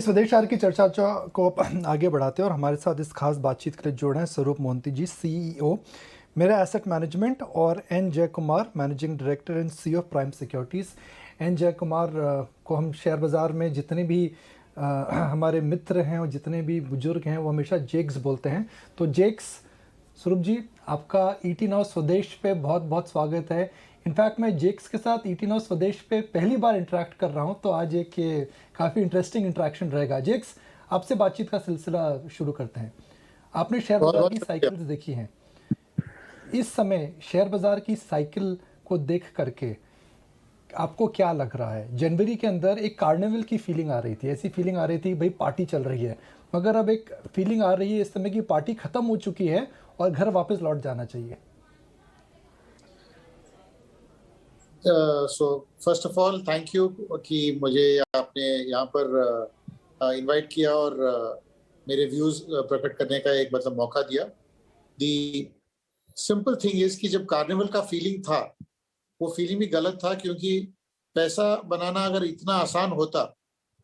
स्वदेश आर की चर्चा को आगे बढ़ाते हैं और हमारे साथ इस खास बातचीत के लिए जोड़े हैं Swarup Mohanty ji, CEO Mirae asset management, और N Jai Kumar, managing director and CEO of prime securities. N Jai Kumar को हम शेयर बाज़ार में जितने भी हमारे मित्र हैं और जितने भी बुजुर्ग हैं वो हमेशा जेक्स बोलते हैं। तो जेक्स, स्वरूप जी, आपका ईटी नाउ स्वदेश पे बहुत बहुत स्वागत है। इनफैक्ट मैं जेक्स के साथ ईटी नाउ स्वदेश पे पहली बार इंटरेक्ट कर रहा हूँ, तो आज एक काफ़ी इंटरेस्टिंग इंटरेक्शन रहेगा। जेक्स, आपसे बातचीत का सिलसिला शुरू करते हैं। आपने शेयर बहुत बाज़ार बहुत की शुक्रिया। साइकिल्स देखी हैं। इस समय शेयर बाज़ार की साइकिल को देख करके आपको क्या लग रहा है? जनवरी के अंदर एक कार्निवल की फीलिंग आ रही थी, ऐसी फीलिंग आ रही थी भाई पार्टी चल रही है, मगर अब एक फीलिंग आ रही है इस समय की पार्टी ख़त्म हो चुकी है और घर वापस लौट जाना चाहिए। So first of all thank you कि मुझे आपने यहाँ पर इनवाइट किया और मेरे व्यूज प्रकट करने का एक मतलब मौका दिया। दी सिंपल थिंग इज कि जब कार्निवल का फीलिंग था, वो फीलिंग भी गलत था, क्योंकि पैसा बनाना अगर इतना आसान होता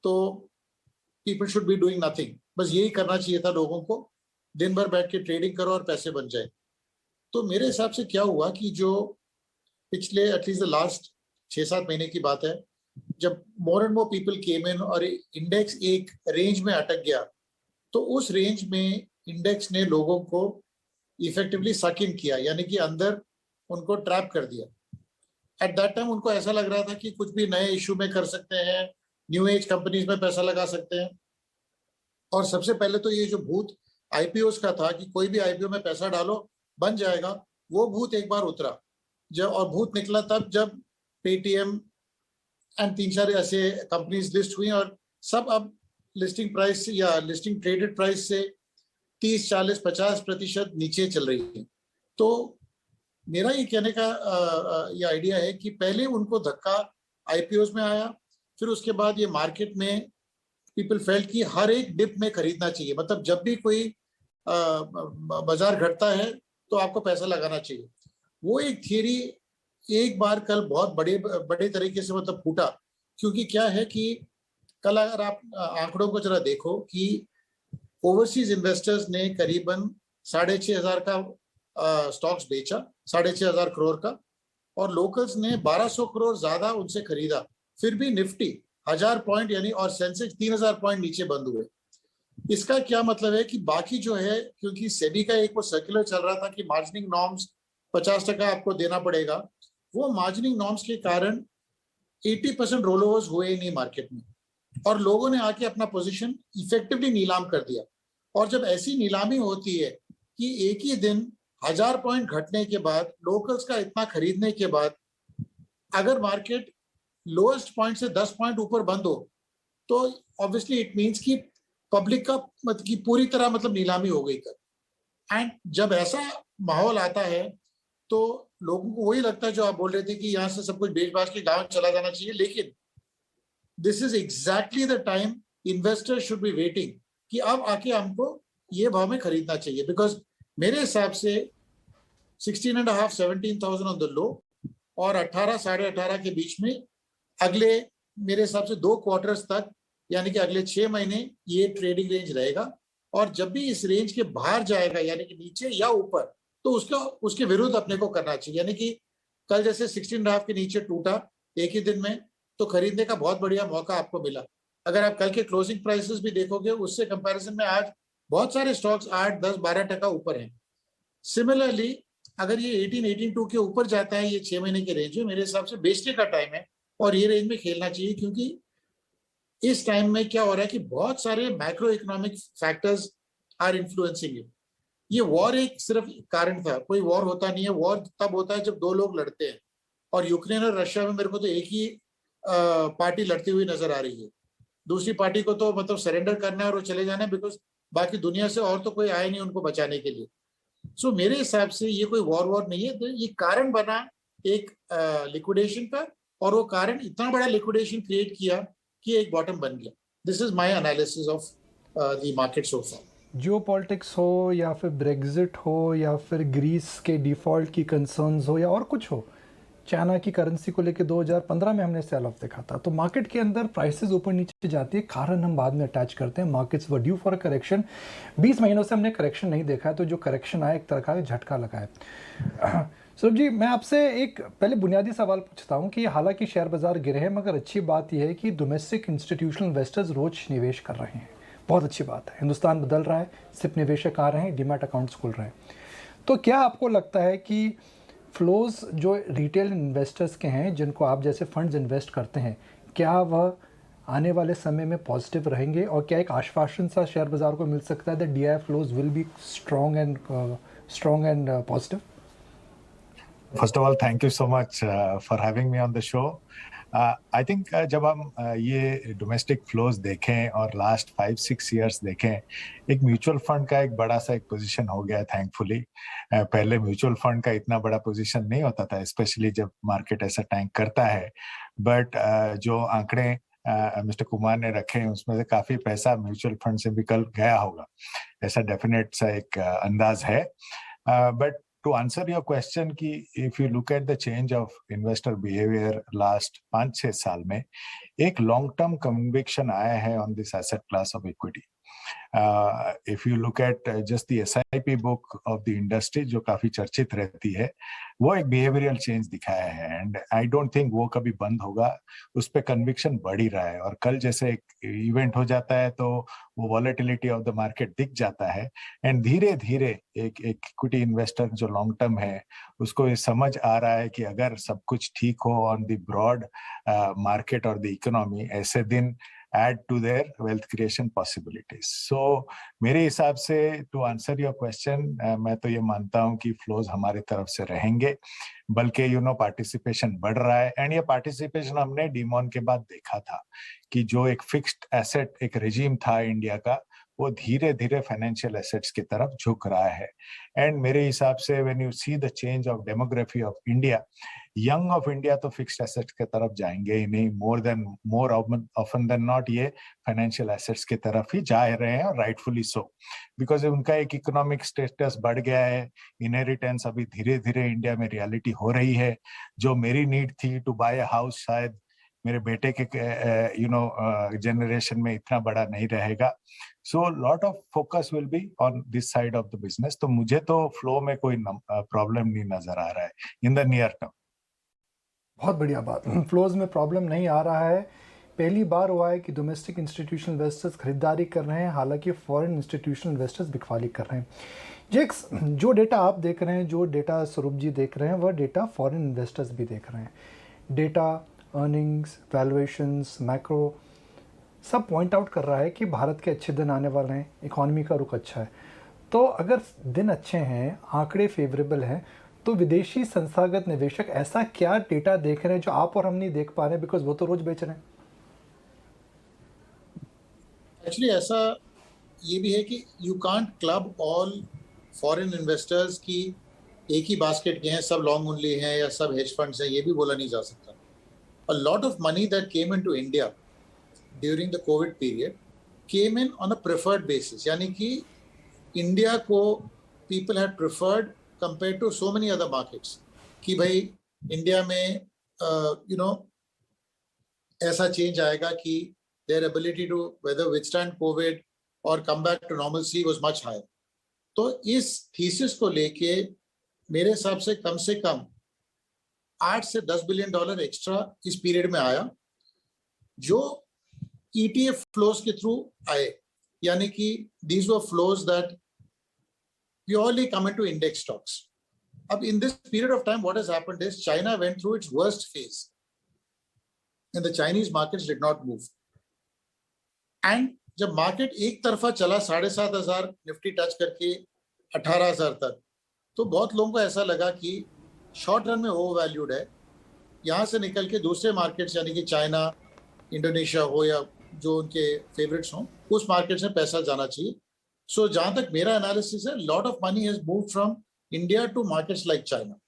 तो people should be doing nothing. बस यही करना चाहिए था लोगों को, दिन भर बैठ के ट्रेडिंग करो और पैसे बन जाए। तो मेरे हिसाब से क्या हुआ कि जो पिछले एटलीस्ट द लास्ट 6-7 महीने की बात है, जब more and more people came इन और इंडेक्स एक रेंज में अटक गया, तो उस रेंज में इंडेक्स ने लोगों को इफेक्टिवली सक इन किया, यानी कि अंदर उनको ट्रैप कर दिया। एट दैट टाइम उनको ऐसा लग रहा था कि कुछ भी नए इशू में कर सकते हैं, न्यू एज कंपनीज में पैसा लगा सकते हैं। और सबसे पहले तो ये जो भूत आईपीओ का था कि कोई भी आईपीओ में पैसा डालो बन जाएगा, वो भूत एक बार उतरा। जब और भूत निकला तब जब पेटीएम एंड 3-4 ऐसे कंपनीज लिस्ट हुई, और सब अब लिस्टिंग प्राइस या लिस्टिंग ट्रेडेड प्राइस से 30, 40, 50% नीचे चल रही है। तो मेरा ये कहने का ये आइडिया है कि पहले उनको धक्का आईपीओ में आया, फिर उसके बाद ये मार्केट में पीपल फेल्ट कि हर एक डिप में खरीदना चाहिए। मतलब जब भी कोई बाजार घटता है तो आपको पैसा लगाना चाहिए। वो एक थियरी एक बार कल बहुत बड़े बड़े तरीके से मतलब फूटा, क्योंकि क्या है कि कल अगर आप आंकड़ों को जरा देखो कि ओवरसीज इन्वेस्टर्स ने करीबन 6,500 का स्टॉक्स बेचा, 6,500 करोड़ का, और लोकल्स ने 1,200 करोड़ ज्यादा उनसे खरीदा। फिर भी निफ्टी 1,000 पॉइंट यानी और सेंसेक्स 3,000 पॉइंट नीचे बंद हुए। इसका क्या मतलब है कि बाकी जो है, क्योंकि सेबी का एक वो सर्कुलर चल रहा था कि मार्जिनिंग नॉर्म्स 50% आपको देना पड़ेगा, वो मार्जिनिंग नॉर्म्स के कारण 80% रोल ओवर्स हुए ही नहीं मार्केट में, और लोगों ने आके अपना पोजीशन इफेक्टिवली नीलाम कर दिया। और जब ऐसी नीलामी होती है कि एक ही दिन 1,000 पॉइंट घटने के बाद, लोकल्स का इतना खरीदने के बाद, अगर मार्केट लोएस्ट पॉइंट से 10 पॉइंट ऊपर बंद हो, तो ऑब्वियसली इट मीन्स कि पब्लिक का मतलब की पूरी तरह मतलब नीलामी हो गई कर। एंड जब ऐसा माहौल आता है तो लोगों को वही लगता है जो आप बोल रहे थे कि यहाँ से सब कुछ बेच बाच के गांव चला जाना चाहिए। लेकिन this is exactly the time investor should be waiting कि अब आके हमको ये भाव में खरीदना चाहिए। बिकॉज मेरे हिसाब से 16.5 17,000 ऑन द लो और 18 18.5 के बीच में अगले मेरे हिसाब से 2 क्वार्टर्स तक, यानी कि अगले 6 महीने ये ट्रेडिंग रेंज रहेगा। और जब भी इस रेंज के बाहर जाएगा, यानी कि नीचे या ऊपर, तो उसका उसके विरुद्ध अपने को करना चाहिए। यानी कि कल जैसे 16.5 के नीचे टूटा एक ही दिन में, तो खरीदने का बहुत बढ़िया मौका आपको मिला। अगर आप कल के क्लोजिंग प्राइसेस भी देखोगे, उससे कंपैरिजन में आज बहुत सारे स्टॉक्स 8, 10, 12% ऊपर हैं। सिमिलरली अगर ये 18, 18.2 के ऊपर जाता है, ये 6 महीने के रेंज में, मेरे हिसाब से बेचने का टाइम है और ये रेंज में खेलना चाहिए। क्योंकि इस टाइम में क्या हो रहा है कि बहुत सारे macro economic factors are influencing it. ये वॉर एक सिर्फ कारण था, कोई वॉर होता नहीं है। वॉर तब होता है जब दो लोग लड़ते हैं, और यूक्रेन और रशिया में मेरे को तो एक ही पार्टी लड़ती हुई नजर आ रही है। दूसरी पार्टी को तो मतलब सरेंडर करना है और वो चले जाना है, बिकॉज बाकी दुनिया से और तो कोई आए नहीं उनको बचाने के लिए। सो मेरे हिसाब से ये कोई वॉर नहीं है, तो ये कारण बना एक लिक्विडेशन का, और वो कारण इतना बड़ा लिक्विडेशन क्रिएट किया कि एक बॉटम बन गया। This is my analysis of the market so far. Jio politics हो या फिर ब्रेग्जिट हो या फिर ग्रीस के डिफ़ॉल्ट की कंसर्न्स हो या और कुछ हो, चाइना की करेंसी को लेके 2015 में हमने सेल ऑफ देखा था। तो मार्केट के अंदर प्राइसेस ऊपर नीचे जाती है, कारण हम बाद में अटैच करते हैं। Markets were due for correction. 20 महीनों से हमने करेक्शन नहीं देखा है, तो जो करेक्शन आया एक तरह का झटका लगा है। सौरभ जी, मैं आपसे एक पहले बुनियादी सवाल पूछता हूं कि हालांकि शेयर बाजार गिरे हैं, मगर अच्छी बात यह है कि डोमेस्टिक इंस्टीट्यूशनल इन्वेस्टर्स रोज निवेश कर रहे हैं। बहुत अच्छी बात है, हिंदुस्तान बदल रहा है, सिर्फ निवेशक आ रहे हैं, डीमैट अकाउंट्स खुल रहे हैं। तो क्या आपको लगता है कि फ्लोज जो रिटेल इन्वेस्टर्स के हैं, जिनको आप जैसे फंड्स इन्वेस्ट करते हैं, क्या वह आने वाले समय में पॉजिटिव रहेंगे? और क्या एक आश्वासन सा शेयर बाजार को मिल सकता है that DI flows will be strong and positive? First of all thank you so much for having me on the show. I think जब हम ये डोमेस्टिक फ्लोज देखें और लास्ट 5-6 इयर्स देखें, एक म्यूचुअल फंड का एक बड़ा सा एक पोजीशन हो गया है थैंकफुली। पहले म्यूचुअल फंड का इतना बड़ा पोजीशन नहीं होता था, स्पेशली जब मार्केट ऐसा टैंक करता है। बट जो आंकड़े मिस्टर कुमार ने रखे हैं उसमें से काफी पैसा म्यूचुअल फंड से निकल गया होगा, ऐसा डेफिनेट सा एक अंदाज है। But to answer your question कि if you look at the change of investor behavior last 5-6 साल में, एक long term conviction आया है on this asset class of equity. If you look at just the SIP book of the industry जो काफी चर्चित रहती है, वो एक behavioral change दिखाया है and I don't think वो कभी बंद होगा। उस पे conviction बढ़ ही रहा है और कल जैसे एक event हो जाता है तो वो volatility of the market दिख जाता है and धीरे धीरे एक equity investor जो long term है उसको ये समझ आ रहा है कि अगर सब कुछ ठीक हो on the broad market और the economy, ऐसे दिन add to their wealth creation possibilities. So मेरे हिसाब से to answer your question, मैं तो ये मानता हूँ कि flows हमारी तरफ से रहेंगे, बल्कि पार्टिसिपेशन बढ़ रहा है। एंड ये पार्टिसिपेशन हमने डीमॉन के बाद देखा था कि जो एक फिक्स्ड एसेट एक रेजिम था इंडिया का, वो धीरे धीरे फाइनेंशियल एसेट्स की तरफ झुक रहा है। एंड मेरे हिसाब से when you see the change of demography of India, young of India तो फिक्स्ड एसेट्स की तरफ जाएंगे ही नहीं, मोर ऑफन देन नॉट ये फाइनेंशियल एसेट्स की तरफ ही जा रहे हैं, और राइटफुली सो, बिकॉज उनका एक इकोनॉमिक स्टेटस बढ़ गया है। इनहेरिटेंस अभी धीरे धीरे इंडिया में रियलिटी हो रही है। जो मेरी नीड थी टू बाय अ हाउस, शायद मेरे बेटे के जनरेशन में इतना बड़ा नहीं रहेगा। So lot of focus will be on this side of the business. तो मुझे तो फ्लो में कोई प्रॉब्लम नहीं नजर आ रहा है इन द नियर टर्म। बहुत बढ़िया बात, फ्लोज में प्रॉब्लम नहीं आ रहा है। पहली बार हुआ है कि डोमेस्टिक इंस्टीट्यूशनल इन्वेस्टर्स खरीदारी कर रहे हैं, हालांकि फॉरेन इंस्टीट्यूशनल इन्वेस्टर्स बिकवाली कर रहे हैं। जेक्स, जो डेटा आप देख रहे हैं, जो डेटा स्वरूप जी देख रहे हैं, वह डेटा फॉरेन इन्वेस्टर्स भी देख रहे हैं। डेटा, अर्निंग्स, वैल्यूएशंस, मैक्रो सब पॉइंट आउट कर रहा है कि भारत के अच्छे दिन आने वाले हैं, इकॉनमी का रुख अच्छा है। तो अगर दिन अच्छे हैं, आंकड़े फेवरेबल हैं, तो विदेशी संस्थागत निवेशक ऐसा क्या डेटा देख रहे हैं जो आप और हम नहीं देख पा रहे हैं, बिकॉज वो तो रोज बेच रहे हैं? एक्चुअली ऐसा ये भी है कि you can't club all foreign investors की एक ही बास्केट के हैं, सब लॉन्ग ओनली हैं या सब हेज फंड्स हैं, ये भी बोला नहीं जा सकता। A lot of money that came into India during the COVID period came in on a preferred basis. यानी कि इंडिया को people had preferred compared to so many other markets. कि भाई इंडिया में ऐसा चेंज आएगा कि their ability to whether withstand COVID or come back to normalcy was much higher. तो इस थीसिस को लेके मेरे हिसाब से कम 8 से 10 बिलियन डॉलर एक्स्ट्रा इस पीरियड में आया, जो ETF फ्लोज के थ्रू आए। यानी कि these were flows that purely come into index stocks. अब in this period of time what has happened is China went through its worst phase and the Chinese markets did not move. And जब market एक तरफा चला 7,500 Nifty touch करके 18,000 तक, तो बहुत लोगों को ऐसा लगा कि शॉर्ट रन में ओवर वैल्यूड है, यहाँ से निकल के दूसरे मार्केट्स यानी कि चाइना, इंडोनेशिया हो या जो उनके फेवरेट्स हों, उस मार्केट से पैसा जाना चाहिए। सो जहाँ तक मेरा एनालिसिस है, lot of money has moved from India to markets like China.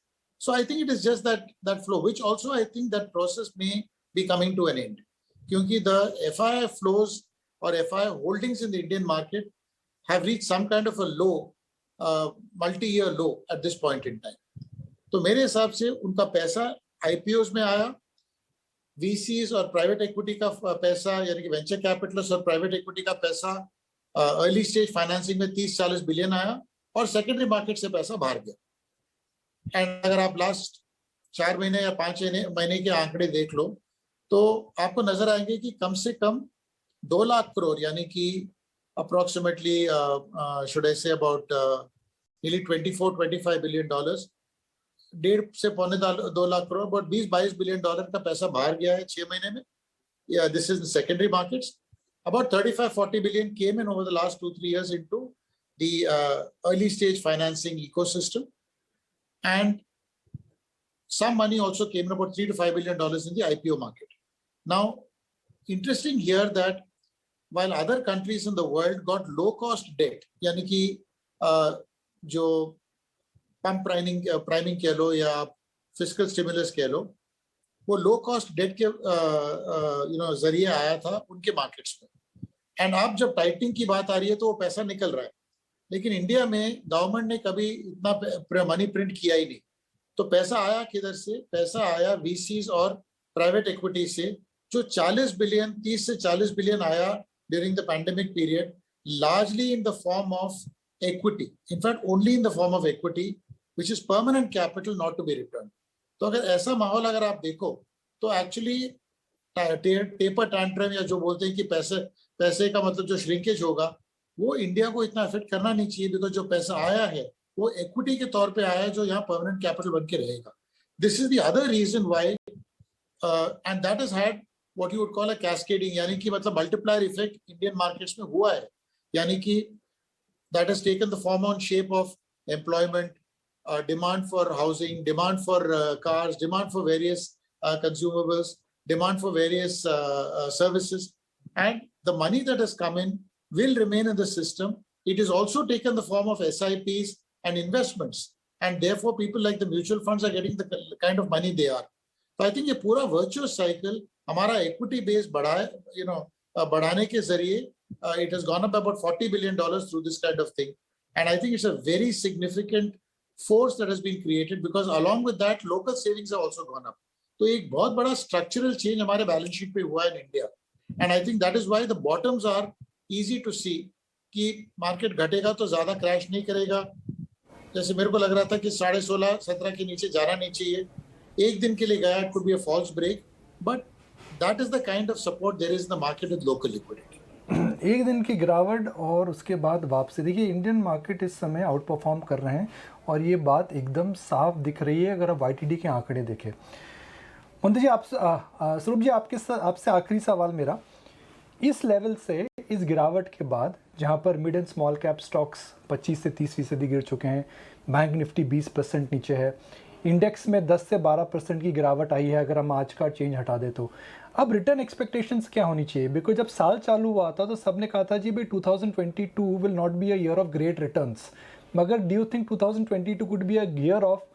So I think it is just that flow, which also I think that process may be coming to an end, क्योंकि the FII flows और FII holdings in the Indian market have reached some kind of a low, multi year low at this point in time. तो मेरे हिसाब से उनका पैसा IPOs में आया, वीसीज और प्राइवेट इक्विटी का पैसा यानी कि वेंचर कैपिटलिस्ट और प्राइवेट इक्विटी का पैसा अर्ली स्टेज फाइनेंसिंग में 30-40 बिलियन आया और सेकेंडरी मार्केट से पैसा बाहर गया। एंड अगर आप लास्ट 4 महीने या 5 महीने के आंकड़े देख लो तो आपको नजर आएंगे कि कम से कम 2 लाख करोड़ यानी कि approximately should I say about nearly 24-25 billion dollars, 1.5 से 2 lakh crore, about 20-22 billion dollar का पैसा बाहर गया है 6 महीने में। This is the secondary markets. About 35-40 billion came in over the last 2-3 years into the early stage financing ecosystem, and some money also came in, about $3-5 billion in the IPO market. Now, interesting here that while other countries in the world got low cost debt, यानी कि जो pump priming कह लो या fiscal stimulus कह लो, वो low cost date के जरिए आया था उनके मार्केट्स में। एंड अब जब टाइटनिंग की बात आ रही है तो वो पैसा निकल रहा है, लेकिन इंडिया में गवर्नमेंट ने कभी इतना मनी प्रिंट किया ही नहीं। तो पैसा आया किधर से? पैसा आया वीसीज और प्राइवेट इक्विटी से, जो 30 से 40 बिलियन आया during the pandemic period, largely in the form of equity, in fact only in the form of equity which is permanent capital not to be returned. तो अगर ऐसा माहौल अगर आप देखो तो एक्चुअली टेपर टैंट्रम या जो बोलते हैं कि पैसे का मतलब जो श्रिंकेज होगा वो इंडिया को इतना अफेक्ट करना नहीं चाहिए, बिकॉज जो पैसा आया है वो इक्विटी के तौर पे आया है जो यहाँ परमानेंट कैपिटल बन के रहेगा। This is the other reason why and that has had what you would call a cascading, यानी कि मतलब मल्टीप्लायर इफेक्ट इंडियन मार्केट्स में हुआ है, यानी कि that has taken the form and shape of employment, demand for housing, demand for cars, demand for various consumables, demand for various services, and the money that has come in will remain in the system. It is also taken the form of SIPs and investments, and therefore people like the mutual funds are getting the kind of money they are. So I think ये पूरा virtuous cycle हमारा equity base बढ़ाने के जरिए it has gone up about $40 billion through this kind of thing, and I think it's a very significant force that has been created because along with that local savings have also gone up. तो एक बहुत बड़ा structural change हमारे balance sheet पे हुआ है in India, and I think that is why the bottoms are easy to see कि market घटेगा तो ज़्यादा crash नहीं करेगा। जैसे मेरे को लग रहा था कि 16.5-17 के नीचे जाना नहीं चाहिए, एक दिन के लिए गया, it could be a false break, but that is the kind of support there is in the market with local liquidity. एक दिन की गिरावट और उसके बाद वापसी। देखिए इंडियन मार्केट इस समय आउट परफॉर्म कर रहे हैं और ये बात एकदम साफ दिख रही है अगर आप YTD के आंकड़े देखें। मोंती जी, स्वरूप जी, आपसे आखिरी सवाल मेरा, इस लेवल से इस गिरावट के बाद जहाँ पर mid and small cap stocks 25 से 30% गिर चुके हैं, बैंक निफ्टी 20% नीचे है, इंडेक्स में 10 से 12% की गिरावट आई है अगर हम आज का चेंज हटा दे तो, अब रिटर्न एक्सपेक्टेशंस क्या होनी चाहिए? बिकॉज जब साल चालू हुआ था तो सबने कहा था जी भाई 2022 will not be a year of great returns, मगर do you think 2022 could be a year of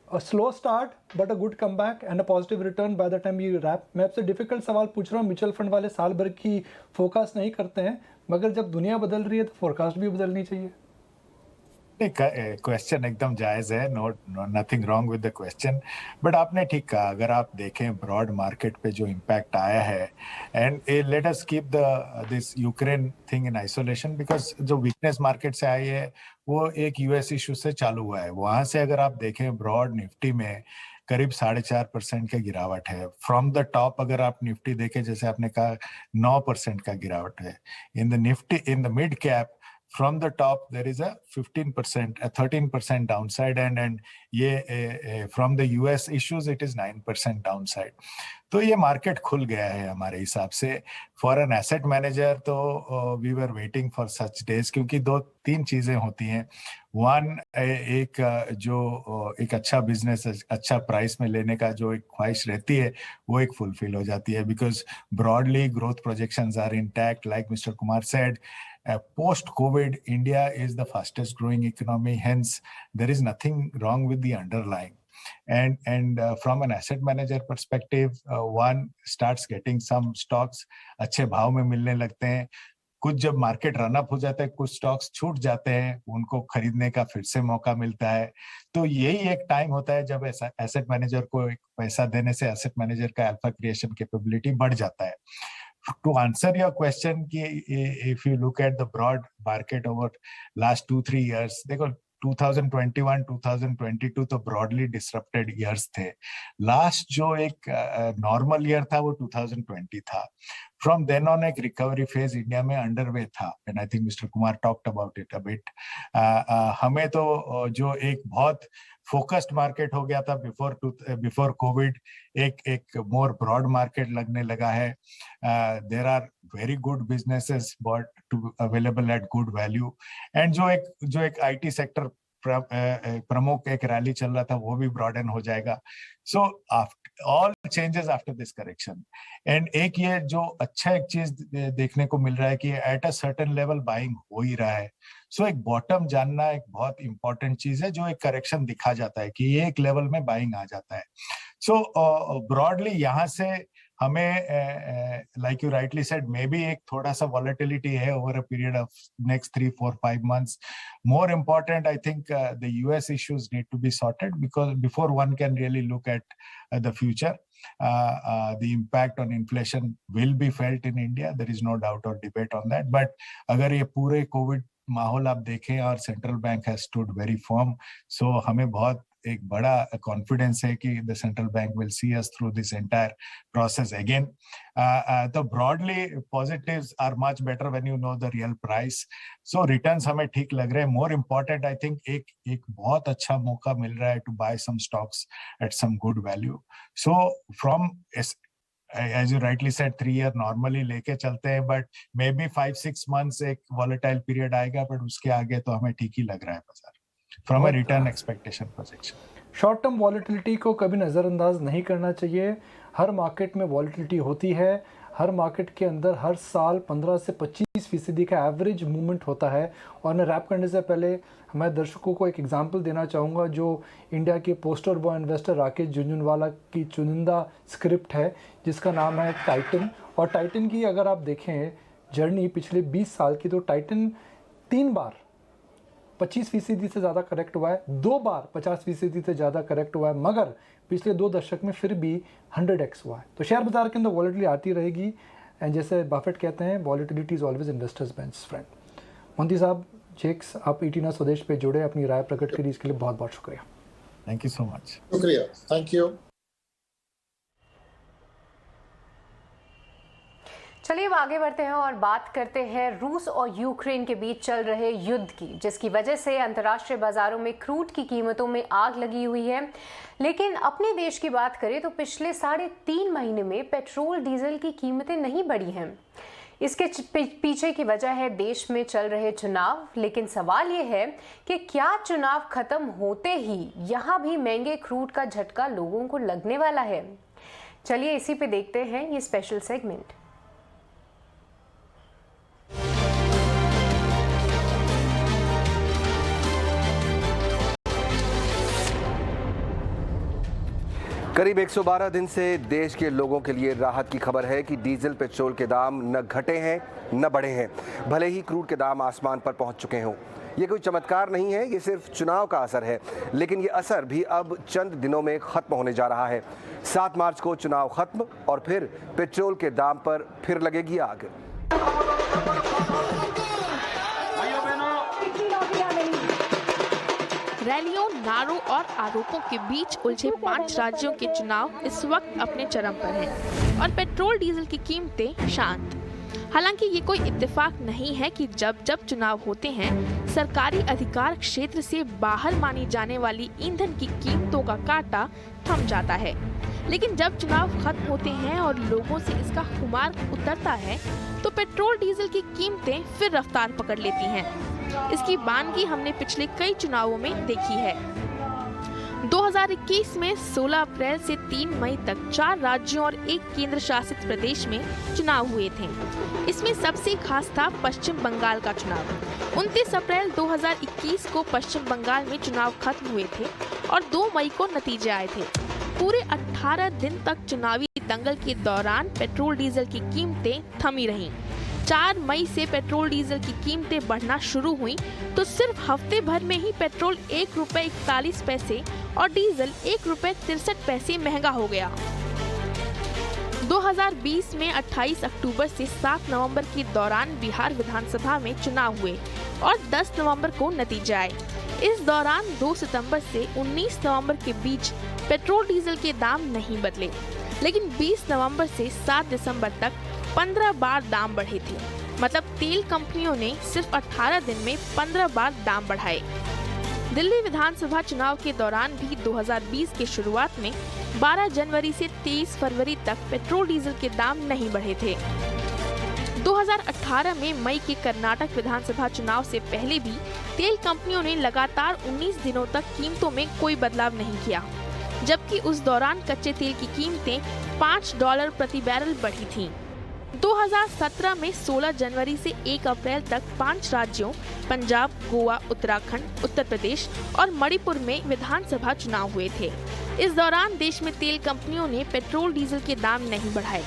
a slow start but a good come back and a positive return by the time you wrap? मैं आपसे difficult सवाल पूछ रहा हूँ, mutual fund वाले साल भर की फोरकास्ट नहीं करते हैं, मगर जब दुनिया बदल रही है तो फोरकास्ट भी बदलनी चाहिए। क्वेश्चन एकदम जायज है, nothing wrong with the question, but आपने ठीक कहा, अगर आप देखें ब्रॉड मार्केट पे जो इम्पैक्ट आया है, and let us keep this Ukraine thing in isolation, because जो वीकनेस मार्केट से आई है वो एक यूएस इशू से चालू हुआ है। वहां से अगर आप देखें ब्रॉड निफ्टी में करीब 4.5% का गिरावट है। फ्रॉम द टॉप अगर आप निफ्टी देखें, जैसे आपने कहा 9% का गिरावट है। In the Nifty, in the mid cap, from the top there is a 15%, a 13% downside, and ये from the US issues it is 9% downside. तो ये मार्केट खुल गया है हमारे हिसाब से। फॉर एन एसेट मैनेजर तो we were waiting for such days, क्योंकि 2-3 चीजें होती हैं। वन, एक अच्छा बिजनेस अच्छा प्राइस में लेने का जो एक ख्वाहिश रहती है वो एक फुलफिल हो जाती है, because broadly growth projections are intact. Like mister Kumar said, post-COVID, India is the fastest growing economy. Hence, there is nothing wrong with the underlying. And from an asset manager perspective, one starts getting some stocks अच्छे भाव में मिलने लगते हैं। कुछ जब market run up हो जाता है, कुछ स्टॉक्स छूट जाते हैं, उनको खरीदने का फिर से मौका मिलता है। तो यही एक टाइम होता है जब एसेट मैनेजर को एक पैसा देने से एसेट मैनेजर का अल्फा क्रिएशन कैपेबिलिटी बढ़ जाता है। To answer your question, if you look at the broad market over last 2-3 years, देखो 2021, 2022 तो broadly disrupted years थे। Last जो एक normal year था वो 2020 था। From then on एक recovery phase इंडिया में underway था, and I think Mr. Kumar talked about it a bit। हमें तो जो एक बहुत फोकस्ड मार्केट हो गया था बिफोर कोविड, एक मोर ब्रॉड मार्केट लगने लगा है। There are very good businesses but to available at good value, and जो एक आईटी सेक्टर प्रमुख एक रैली चल रहा था वो भी ब्रॉडन हो जाएगा। So all changes after this correction, and एक ये जो अच्छा एक चीज देखने को मिल रहा है कि at a certain level buying हो ही रहा है। सो एक बॉटम जानना एक बहुत इंपॉर्टेंट चीज है, जो एक करेक्शन दिखा जाता है कि ये एक लेवल में बाइंग आ जाता है। सो ब्रॉडली यहाँ से हमें like you rightly said, may be एक थोड़ा सा वॉलेटिलिटी है over a period of next 3, 4, 5 months. More important, I think the US issues need to be sorted, because before one can really look at the future, the impact on inflation will be felt in India. There is no doubt or debate on that. But अगर ये पूरे Covid माहौल आप देखें और central bank has stood very firm, so हमें बहुत एक बड़ा कॉन्फिडेंस है कि the central bank will see us through this entire process again. तो broadly positives are much better when you know the real price. So returns हमें ठीक लग रहे हैं। मोर इम्पोर्टेंट, आई थिंक एक बहुत अच्छा मौका मिल रहा है to buy some stocks at some good value. So from as you rightly said, 3 year normally लेके चलते हैं, but maybe 5-6 months एक volatile period आएगा, but उसके आगे तो हमें ठीक ही लग रहा है बाजार from a return expectation projection। Short term volatility को कभी नज़रअंदाज नहीं करना चाहिए। हर मार्केट में वॉलेटिलिटी होती है। हर मार्केट के अंदर हर साल 15 से 25% का एवरेज मूवमेंट होता है। और मैं रैप करने से पहले हमारे दर्शकों को एक एग्जांपल देना चाहूँगा, जो इंडिया के poster boy investor Rakesh Jhunjhunwala की चुनिंदा स्क्रिप्ट है, जिसका नाम है टाइटन। और टाइटन की अगर आप देखें जर्नी पिछले 20 साल की, तो टाइटन 3 बार 25% से ज़्यादा करेक्ट हुआ है, 2 बार 50% से ज़्यादा करेक्ट हुआ है, मगर पिछले 2 दशक में फिर भी 100x हुआ है। तो शेयर बाजार के अंदर वॉलेटिलिटी आती रहेगी, एंड जैसे बफेट कहते हैं, volatility is always investors best friend. Mohanty साहब, जेक्स, आप ईटीना स्वदेश पे जुड़े, अपनी राय प्रकट करी, इसके लिए बहुत बहुत शुक्रिया। Thank you so much. शुक्रिया, थैंक यू। चलिए अब आगे बढ़ते हैं और बात करते हैं रूस और यूक्रेन के बीच चल रहे युद्ध की, जिसकी वजह से अंतर्राष्ट्रीय बाजारों में क्रूड की कीमतों में आग लगी हुई है। लेकिन अपने देश की बात करें तो पिछले 3.5 महीने में पेट्रोल डीजल की कीमतें नहीं बढ़ी हैं। इसके पीछे की वजह है देश में चल रहे चुनाव। लेकिन सवाल ये है कि क्या चुनाव खत्म होते ही यहाँ भी महंगे क्रूड का झटका लोगों को लगने वाला है? चलिए इसी पे देखते हैं ये स्पेशल सेगमेंट। करीब 112 दिन से देश के लोगों के लिए राहत की खबर है कि डीजल पेट्रोल के दाम न घटे हैं न बढ़े हैं, भले ही क्रूड के दाम आसमान पर पहुंच चुके हों। ये कोई चमत्कार नहीं है, ये सिर्फ चुनाव का असर है। लेकिन ये असर भी अब चंद दिनों में खत्म होने जा रहा है। 7 मार्च को चुनाव खत्म और फिर पेट्रोल के दाम पर फिर लगेगी आग। रैलियों, नारों और आरोपों के बीच उलझे 5 राज्यों के चुनाव इस वक्त अपने चरम पर हैं और पेट्रोल डीजल की कीमतें शांत। हालांकि ये कोई इत्तेफाक नहीं है कि जब जब चुनाव होते हैं, सरकारी अधिकार क्षेत्र से बाहर मानी जाने वाली ईंधन की कीमतों का कांटा थम जाता है। लेकिन जब चुनाव खत्म होते हैं और लोगों से इसका खुमार उतरता है, तो पेट्रोल डीजल की कीमतें फिर रफ्तार पकड़ लेती हैं। इसकी बानगी हमने पिछले कई चुनावों में देखी है। 2021 में 16 अप्रैल से 3 मई तक 4 राज्यों और 1 केंद्र शासित प्रदेश में चुनाव हुए थे। इसमें सबसे खास था पश्चिम बंगाल का चुनाव। 29 अप्रैल 2021 को पश्चिम बंगाल में चुनाव खत्म हुए थे और 2 मई को नतीजे आए थे। पूरे 18 दिन तक चुनावी दंगल के दौरान पेट्रोल डीजल की कीमतें थमी रहीं। 4 मई से पेट्रोल डीजल की कीमतें बढ़ना शुरू हुई तो सिर्फ हफ्ते भर में ही पेट्रोल ₹1.41 और डीजल ₹1.63 महंगा हो गया। 2020 में 28 अक्टूबर से 7 नवंबर के दौरान बिहार विधानसभा में चुनाव हुए और 10 नवंबर को नतीजे आए। इस दौरान 2 सितंबर से 19 नवंबर के बीच पेट्रोल डीजल के दाम नहीं बदले, लेकिन 20 नवंबर से 7 दिसंबर तक 15 बार दाम बढ़े थे। मतलब तेल कंपनियों ने सिर्फ 18 दिन में 15 बार दाम बढ़ाए। दिल्ली विधानसभा चुनाव के दौरान भी 2020 के शुरुआत में 12 जनवरी से 23 फरवरी तक पेट्रोल डीजल के दाम नहीं बढ़े थे। 2018 में मई के कर्नाटक विधानसभा चुनाव से पहले भी तेल कंपनियों ने लगातार 19 दिनों तक कीमतों में कोई बदलाव नहीं किया, जबकि उस दौरान कच्चे तेल की कीमतें $5 प्रति बैरल बढ़ी थीं। 2017 में 16 जनवरी से 1 अप्रैल तक 5 राज्यों पंजाब, गोवा, उत्तराखंड, उत्तर प्रदेश और मणिपुर में विधानसभा चुनाव हुए थे। इस दौरान देश में तेल कंपनियों ने पेट्रोल डीजल के दाम नहीं बढ़ाए।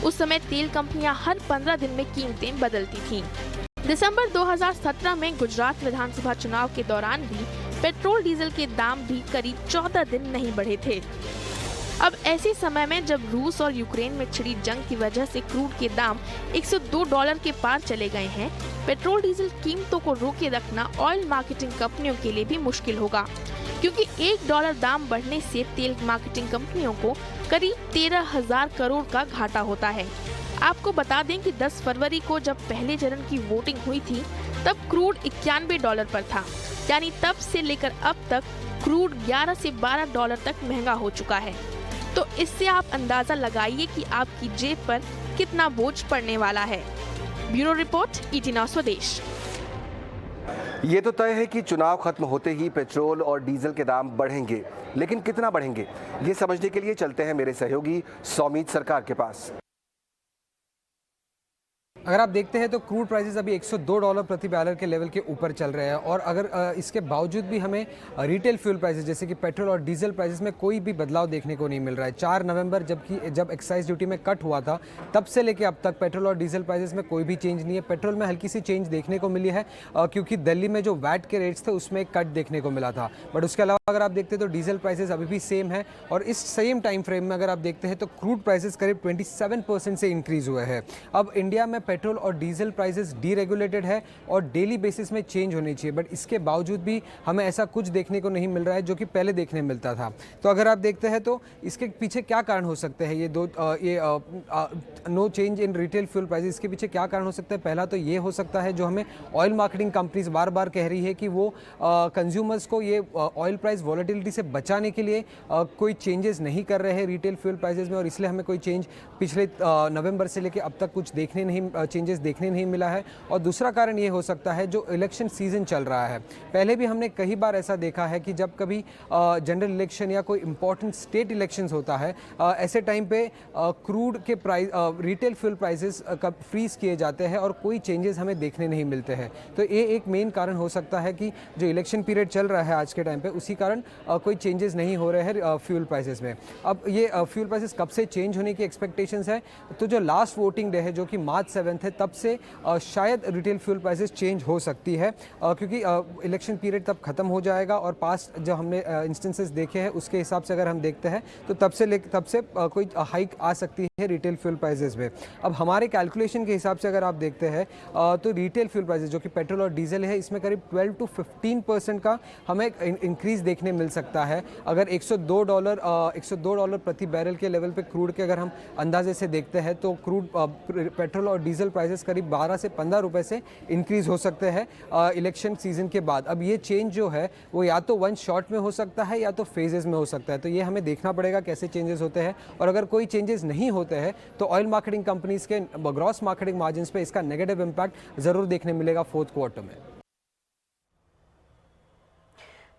उस समय तेल कंपनियां हर 15 दिन में कीमतें बदलती थीं। दिसंबर 2017 में गुजरात विधानसभा चुनाव के दौरान भी पेट्रोल डीजल के दाम भी करीब 14 दिन नहीं बढ़े थे। अब ऐसे समय में जब रूस और यूक्रेन में छिड़ी जंग की वजह से क्रूड के दाम $102 के पार चले गए हैं, पेट्रोल डीजल कीमतों को रोके रखना ऑयल मार्केटिंग कंपनियों के लिए भी मुश्किल होगा, क्योंकि $1 दाम बढ़ने से तेल मार्केटिंग कंपनियों को करीब 13,000 करोड़ का घाटा होता है। आपको बता दें कि 10 फरवरी को जब पहले चरण की वोटिंग हुई थी, तब क्रूड $91 पर था, यानी तब से लेकर अब तक क्रूड $11 से $12 तक महंगा हो चुका है। तो इससे आप अंदाजा लगाइए कि आपकी जेब पर कितना बोझ पड़ने वाला है। ब्यूरो रिपोर्ट, ET नाउ स्वदेश। ये तो तय है कि चुनाव खत्म होते ही पेट्रोल और डीजल के दाम बढ़ेंगे, लेकिन कितना बढ़ेंगे, ये समझने के लिए चलते हैं मेरे सहयोगी सौमीत सरकार के पास। अगर आप देखते हैं तो क्रूड प्राइसेस अभी $102 प्रति बैरल के लेवल के ऊपर चल रहे हैं और अगर इसके बावजूद भी हमें रिटेल फ्यूल प्राइसेस जैसे कि पेट्रोल और डीजल प्राइसेस में कोई भी बदलाव देखने को नहीं मिल रहा है। 4 नवंबर जब एक्साइज ड्यूटी में कट हुआ था, तब से लेके अब तक पेट्रोल और डीजल प्राइसेस में कोई भी चेंज नहीं है। पेट्रोल में हल्की सी चेंज देखने को मिली है क्योंकि दिल्ली में जो वैट के रेट्स थे उसमें एक कट देखने को मिला था, बट उसके अलावा अगर आप देखते हैं तो डीजल प्राइसेस अभी भी सेम है। और इस सेम टाइम फ्रेम में अगर आप देखते हैं तो क्रूड प्राइसेस करीब 27% से इंक्रीज हुए हैं। अब इंडिया में पेट्रोल और डीजल प्राइसेस डीरेगुलेटेड है और डेली बेसिस में चेंज होनी चाहिए, बट इसके बावजूद भी हमें ऐसा कुछ देखने को नहीं मिल रहा है जो कि पहले देखने मिलता था। तो अगर आप देखते हैं तो इसके पीछे क्या कारण हो सकते हैं, ये no change in retail fuel prices, इसके पीछे क्या कारण हो सकता है? पहला तो ये हो सकता है जो हमें ऑयल मार्केटिंग कंपनीज बार बार कह रही है कि वो कंज्यूमर्स को ये ऑयल प्राइस वॉलेटिलिटी से बचाने के लिए कोई चेंजेस नहीं कर रहे हैं रिटेल फ्यूल प्राइसेस में, और इसलिए हमें कोई चेंज पिछले नवंबर से लेकर अब तक कुछ चेंजेस देखने नहीं मिला है। और दूसरा कारण ये हो सकता है जो इलेक्शन सीजन चल रहा है। पहले भी हमने कई बार ऐसा देखा है कि जब कभी जनरल इलेक्शन या कोई इंपॉर्टेंट स्टेट इलेक्शंस होता है, ऐसे टाइम पे क्रूड के प्राइस रिटेल फ्यूल प्राइसेस कब फ्रीज किए जाते हैं और कोई चेंजेस हमें देखने नहीं मिलते हैं। तो ये एक मेन कारण हो सकता है कि जो इलेक्शन पीरियड चल रहा है आज के टाइम पे, उसी कारण कोई चेंजेस नहीं हो रहे हैं फ्यूल प्राइसेस में। अब ये फ्यूल प्राइसेस कब से चेंज होने की एक्सपेक्टेशंस है, तो जो लास्ट वोटिंग डे है जो कि मार्च 7 है, तब से शायद रिटेल फ्यूल प्राइसेस चेंज हो सकती है क्योंकि इलेक्शन पीरियड तब खत्म हो जाएगा और पास्ट जो हमने इंस्टेंसेस देखे हैं उसके हिसाब से अगर हम देखते हैं तो तब से कोई हाइक आ सकती है रिटेल फ्यूल प्राइसेस में। अब हमारे कैलकुलेशन के हिसाब से अगर आप देखते हैं तो रिटेल फ्यूल प्राइसेस जो कि पेट्रोल और डीजल है, इसमें करीब 12 to 15% का हमें इंक्रीज देखने मिल सकता है। अगर $102 प्रति बैरल के लेवल पे क्रूड के अगर हम अंदाजे से देखते हैं तो क्रूड पेट्रोल और डीजल प्राइसेस करीब 12 से 15 रुपए से इंक्रीज हो सकते हैं इलेक्शन सीजन के बाद। अब ये चेंज जो है वो या तो वन शॉट में हो सकता है या तो फेजेस में हो सकता है, तो ये हमें देखना पड़ेगा कैसे चेंजेस होते हैं। और अगर कोई चेंजेस नहीं होते हैं तो ऑयल मार्केटिंग कंपनीज के ग्रॉस मार्केटिंग मार्जिन्स पे इसका नेगेटिव इंपैक्ट जरूर देखने मिलेगा फोर्थ क्वार्टर में।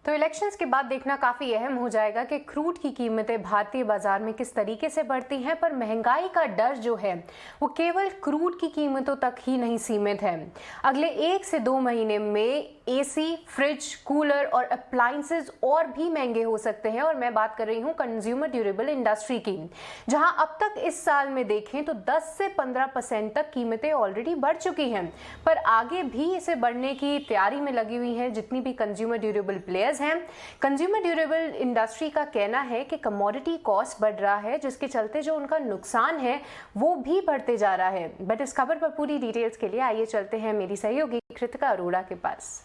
तो इलेक्शंस के बाद देखना काफ़ी अहम हो जाएगा कि क्रूड की कीमतें भारतीय बाजार में किस तरीके से बढ़ती हैं, पर महंगाई का डर जो है वो केवल क्रूड की कीमतों तक ही नहीं सीमित है। अगले 1 से 2 महीने में एसी, फ्रिज, कूलर और अप्लायंसेज और भी महंगे हो सकते हैं। और मैं बात कर रही हूं कंज्यूमर ड्यूरेबल इंडस्ट्री की, जहां अब तक इस साल में देखें तो 10 से 15% तक कीमतें ऑलरेडी बढ़ चुकी हैं, पर आगे भी इसे बढ़ने की तैयारी में लगी हुई है जितनी भी कंज्यूमर ड्यूरेबल प्लेयर्स हैं। कंज्यूमर ड्यूरेबल इंडस्ट्री का कहना है कि कमोडिटी कॉस्ट बढ़ रहा है, जिसके चलते जो उनका नुकसान है वो भी बढ़ते जा रहा है। बट इस खबर पर पूरी डिटेल्स के लिए आइए चलते हैं मेरी सहयोगी कृतिका अरोड़ा के पास।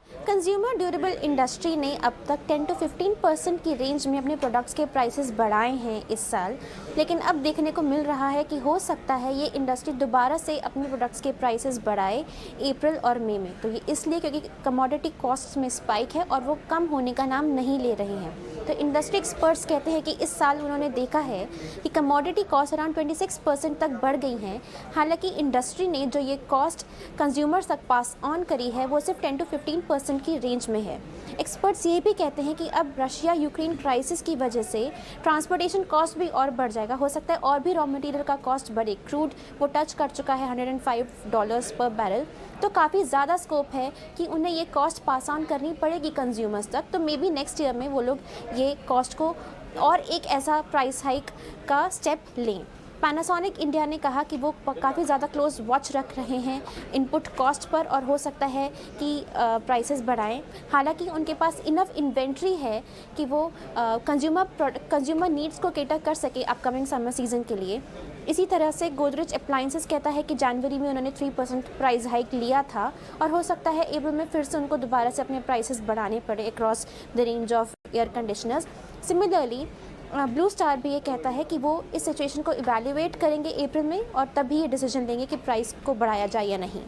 कंज्यूमर ड्यूरेबल इंडस्ट्री ने अब तक 10 to 15% की रेंज में अपने प्रोडक्ट्स के प्राइसेस बढ़ाए हैं इस साल, लेकिन अब देखने को मिल रहा है कि हो सकता है ये इंडस्ट्री दोबारा से अपने प्रोडक्ट्स के प्राइसेस बढ़ाए अप्रैल और मई में। तो ये इसलिए क्योंकि कमोडिटी कॉस्ट्स में स्पाइक है और वो कम होने का नाम नहीं ले रहे हैं। तो इंडस्ट्री एक्सपर्ट्स कहते हैं कि इस साल उन्होंने देखा है कि कमोडिटी कॉस्ट अराउंड 26% तक बढ़ गई हैं। हालांकि इंडस्ट्री ने जो ये कॉस्ट कंज्यूमर्स तक पास ऑन करी है वो सिर्फ 10 to 15% की रेंज में है। एक्सपर्ट्स ये भी कहते हैं कि अब रशिया यूक्रेन क्राइसिस की वजह से ट्रांसपोर्टेशन कॉस्ट भी और बढ़ जाएगा। हो सकता है और भी रॉ मटेरियल का कॉस्ट बढ़े। क्रूड वो टच कर चुका है $105 पर बैरल, तो काफ़ी ज़्यादा स्कोप है कि उन्हें ये कॉस्ट पास ऑन करनी पड़ेगी कंज्यूमर्स तक। तो मे बी नेक्स्ट ईयर में वो लोग ये कॉस्ट को और एक ऐसा प्राइस हाइक का स्टेप लें। पैनासोनिक इंडिया ने कहा कि वो काफ़ी ज़्यादा क्लोज वॉच रख रहे हैं इनपुट कॉस्ट पर और हो सकता है कि प्राइसेस बढ़ाएं। हालांकि उनके पास इनफ इन्वेंट्री है कि वो कंज्यूमर नीड्स को केटर कर सके अपकमिंग समर सीजन के लिए। इसी तरह से गोदरेज अप्लायंसेस कहता है कि जनवरी में उन्होंने 3% प्राइस हाइक लिया था और हो सकता है अप्रैल में फिर से उनको दोबारा से अपने प्राइसेस बढ़ाने पड़े across the range of air conditioners. Similarly blue star भी ये कहता है कि वो इस सिचुएशन को इवैल्यूएट करेंगे अप्रैल में और तभी ये डिसीजन लेंगे कि प्राइस को बढ़ाया जाए या नहीं।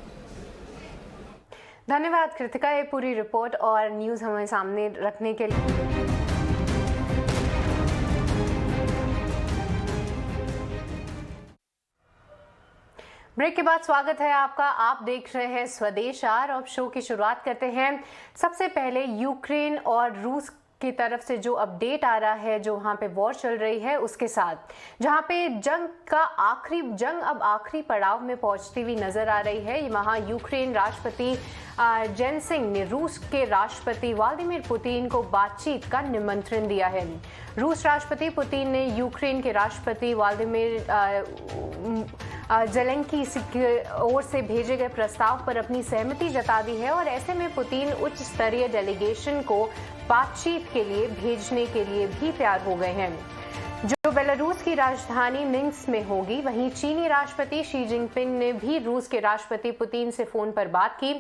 धन्यवाद कृतिका, ये पूरी रिपोर्ट और न्यूज़ हमें सामने रखने के लिए। ब्रेक के बाद स्वागत है आपका। आप देख रहे हैं स्वदेश आर। अब शो की शुरुआत करते हैं। सबसे पहले यूक्रेन और रूस की तरफ से जो अपडेट आ रहा है, जो वहाँ पे वॉर चल रही है उसके साथ, जहाँ पे जंग अब आखिरी पड़ाव में पहुँचती हुई नजर आ रही है। वहाँ यूक्रेन राष्ट्रपति जेनसिंग ने रूस के राष्ट्रपति व्लादिमीर पुतिन को बातचीत का निमंत्रण दिया है। रूस राष्ट्रपति पुतिन ने यूक्रेन के राष्ट्रपति व्लादिमीर ज़ेलेंस्की की ओर से भेजे गए प्रस्ताव पर अपनी सहमति जता दी है और ऐसे में पुतिन उच्च स्तरीय डेलीगेशन को बातचीत के लिए भेजने के लिए भी तैयार हो गए हैं, जो बेलारूस की राजधानी मिन्स्क में होगी। वहीं चीनी राष्ट्रपति शी जिनपिंग ने भी रूस के राष्ट्रपति पुतिन से फोन पर बात की।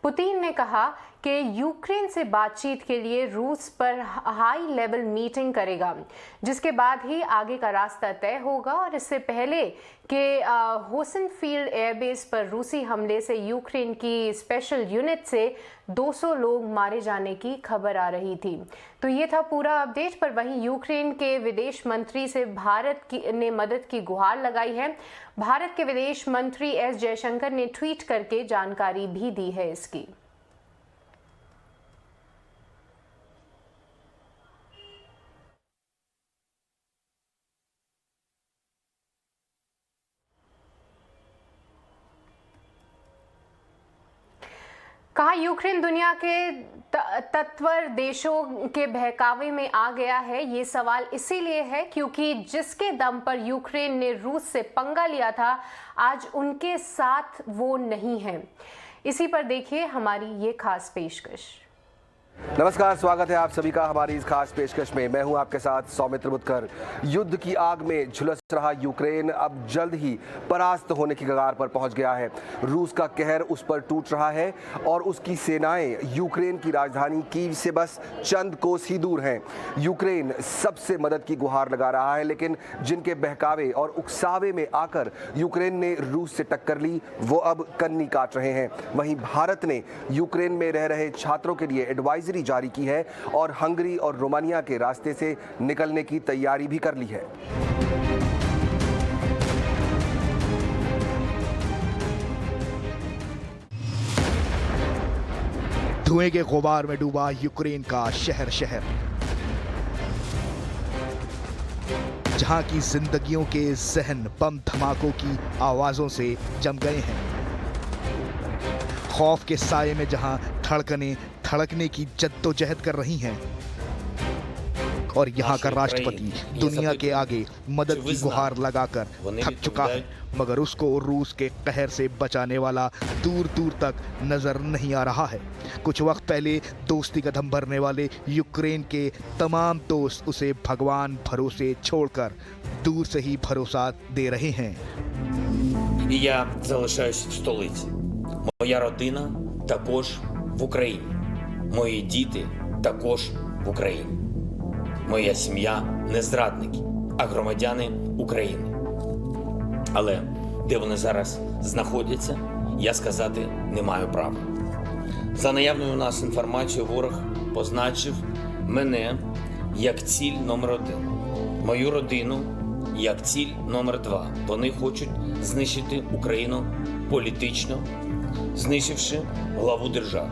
पुतिन ने कहा कि यूक्रेन से बातचीत के लिए रूस पर हाई लेवल मीटिंग करेगा, जिसके बाद ही आगे का रास्ता तय होगा। और इससे पहले कि होसनफील्ड एयरबेस पर रूसी हमले से यूक्रेन की स्पेशल यूनिट से 200 लोग मारे जाने की खबर आ रही थी। तो ये था पूरा अपडेट। पर वहीं यूक्रेन के विदेश मंत्री से भारत ने मदद की गुहार लगाई है। भारत के विदेश मंत्री एस जयशंकर ने ट्वीट करके जानकारी भी दी है इसकी। कहा यूक्रेन दुनिया के तत्वर देशों के बहकावे में आ गया है। ये सवाल इसीलिए है क्योंकि जिसके दम पर यूक्रेन ने रूस से पंगा लिया था, आज उनके साथ वो नहीं है। इसी पर देखिए हमारी ये खास पेशकश। नमस्कार, स्वागत है आप सभी का हमारी इस खास पेशकश में। मैं हूं आपके साथ सौमित्र बुतकर। युद्ध की आग में झुलस रहा यूक्रेन अब जल्द ही परास्त होने की कगार पर पहुंच गया है। रूस का कहर उस पर टूट रहा है और उसकी सेनाएं यूक्रेन की राजधानी कीव से बस चंद कोस ही दूर हैं। यूक्रेन सबसे मदद की गुहार लगा रहा है, लेकिन जिनके बहकावे और उकसावे में आकर यूक्रेन ने रूस से टक्कर ली, वो अब कन्नी काट रहे हैं। वहीं भारत ने यूक्रेन में रह रहे छात्रों के लिए एडवाइजरी जारी की है और हंगरी और रोमानिया के रास्ते से निकलने की तैयारी भी कर ली है। धुएं के गुबार में डूबा यूक्रेन का शहर शहर, जहां की जिंदगियों के जहन बम धमाकों की आवाजों से जम गए हैं। खौफ के साये में जहां धड़कनें धड़कने की जद्दोजहद कर रही हैं और यहाँ का राष्ट्रपति दुनिया के आगे मदद की गुहार लगाकर थक चुका है, मगर उसको रूस के कहर से बचाने वाला दूर दूर तक नजर नहीं आ रहा है। कुछ वक्त पहले दोस्ती का दम भरने वाले यूक्रेन के तमाम दोस्त उसे भगवान भरोसे छोड़कर दूर से ही भरोसा दे रहे हैं। Я залишаюсь в столиці. Моя родина також в Україні. Мої діти також в Україні. Моя сім'я не зрадники, а громадяни України. Але де вони зараз знаходяться, я сказати не маю права. За наявною у нас інформацією, ворог позначив мене як ціль номер 1, мою родину як ціль номер 2. Вони хочуть знищити Україну політично, знищивши главу держави.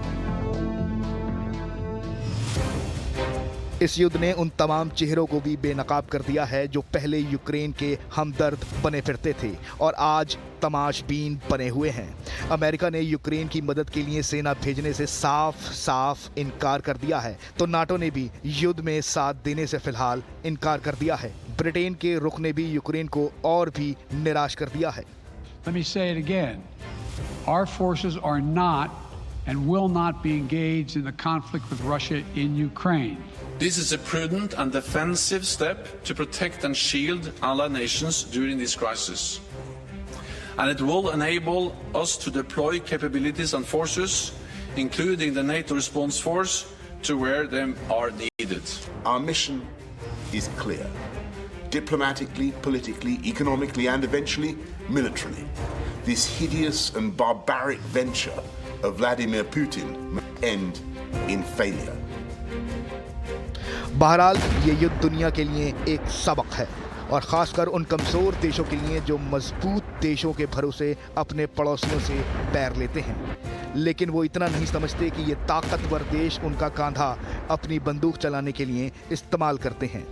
इस युद्ध ने उन तमाम चेहरों को भी बेनकाब कर दिया है जो पहले यूक्रेन के हमदर्द बने फिरते थे और आज तमाशबीन बने हुए हैं। अमेरिका ने यूक्रेन की मदद के लिए सेना भेजने से साफ साफ इनकार कर दिया है, तो नाटो ने भी युद्ध में साथ देने से फिलहाल इनकार कर दिया है। ब्रिटेन के रुख ने भी यूक्रेन को और भी निराश कर दिया है। Let me say it again. Our forces are not and will not be engaged in the conflict with Russia in Ukraine. This is a prudent and defensive step to protect and shield allied nations during this crisis. And it will enable us to deploy capabilities and forces, including the NATO response force, to where they are needed. Our mission is clear. Diplomatically, politically, economically, and eventually militarily. This hideous and barbaric venture of Vladimir Putin must end in failure. बहरहाल ये युद्ध दुनिया के लिए एक सबक है और ख़ासकर उन कमज़ोर देशों के लिए जो मजबूत देशों के भरोसे अपने पड़ोसियों से पैर लेते हैं, लेकिन वो इतना नहीं समझते कि ये ताकतवर देश उनका कांधा अपनी बंदूक चलाने के लिए इस्तेमाल करते हैं।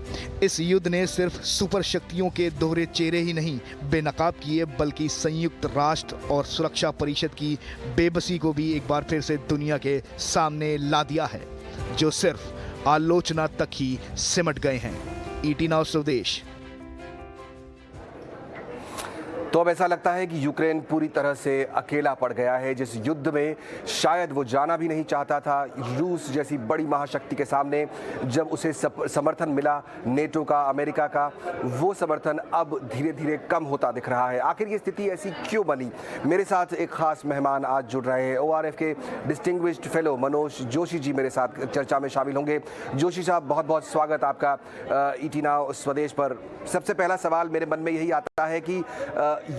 इस युद्ध ने सिर्फ सुपर शक्तियों के दोहरे चेहरे ही नहीं बेनकाब किए, बल्कि संयुक्त राष्ट्र और सुरक्षा परिषद की बेबसी को भी एक बार फिर से दुनिया के सामने ला दिया है, जो सिर्फ आलोचना तक ही सिमट गए हैं। ईटी नाउ स्वदेश। तो अब ऐसा लगता है कि यूक्रेन पूरी तरह से अकेला पड़ गया है, जिस युद्ध में शायद वो जाना भी नहीं चाहता था। रूस जैसी बड़ी महाशक्ति के सामने जब उसे समर्थन मिला नेटो का, अमेरिका का, वो समर्थन अब धीरे धीरे कम होता दिख रहा है। आखिर ये स्थिति ऐसी क्यों बनी? मेरे साथ एक खास मेहमान आज जुड़ रहे हैं। ORF के डिस्टिंग्विश्ड फेलो मनोज जोशी जी मेरे साथ चर्चा में शामिल होंगे। जोशी साहब, बहुत बहुत स्वागत आपका ईटी नाउ स्वदेश पर। सबसे पहला सवाल मेरे मन में यही आता है कि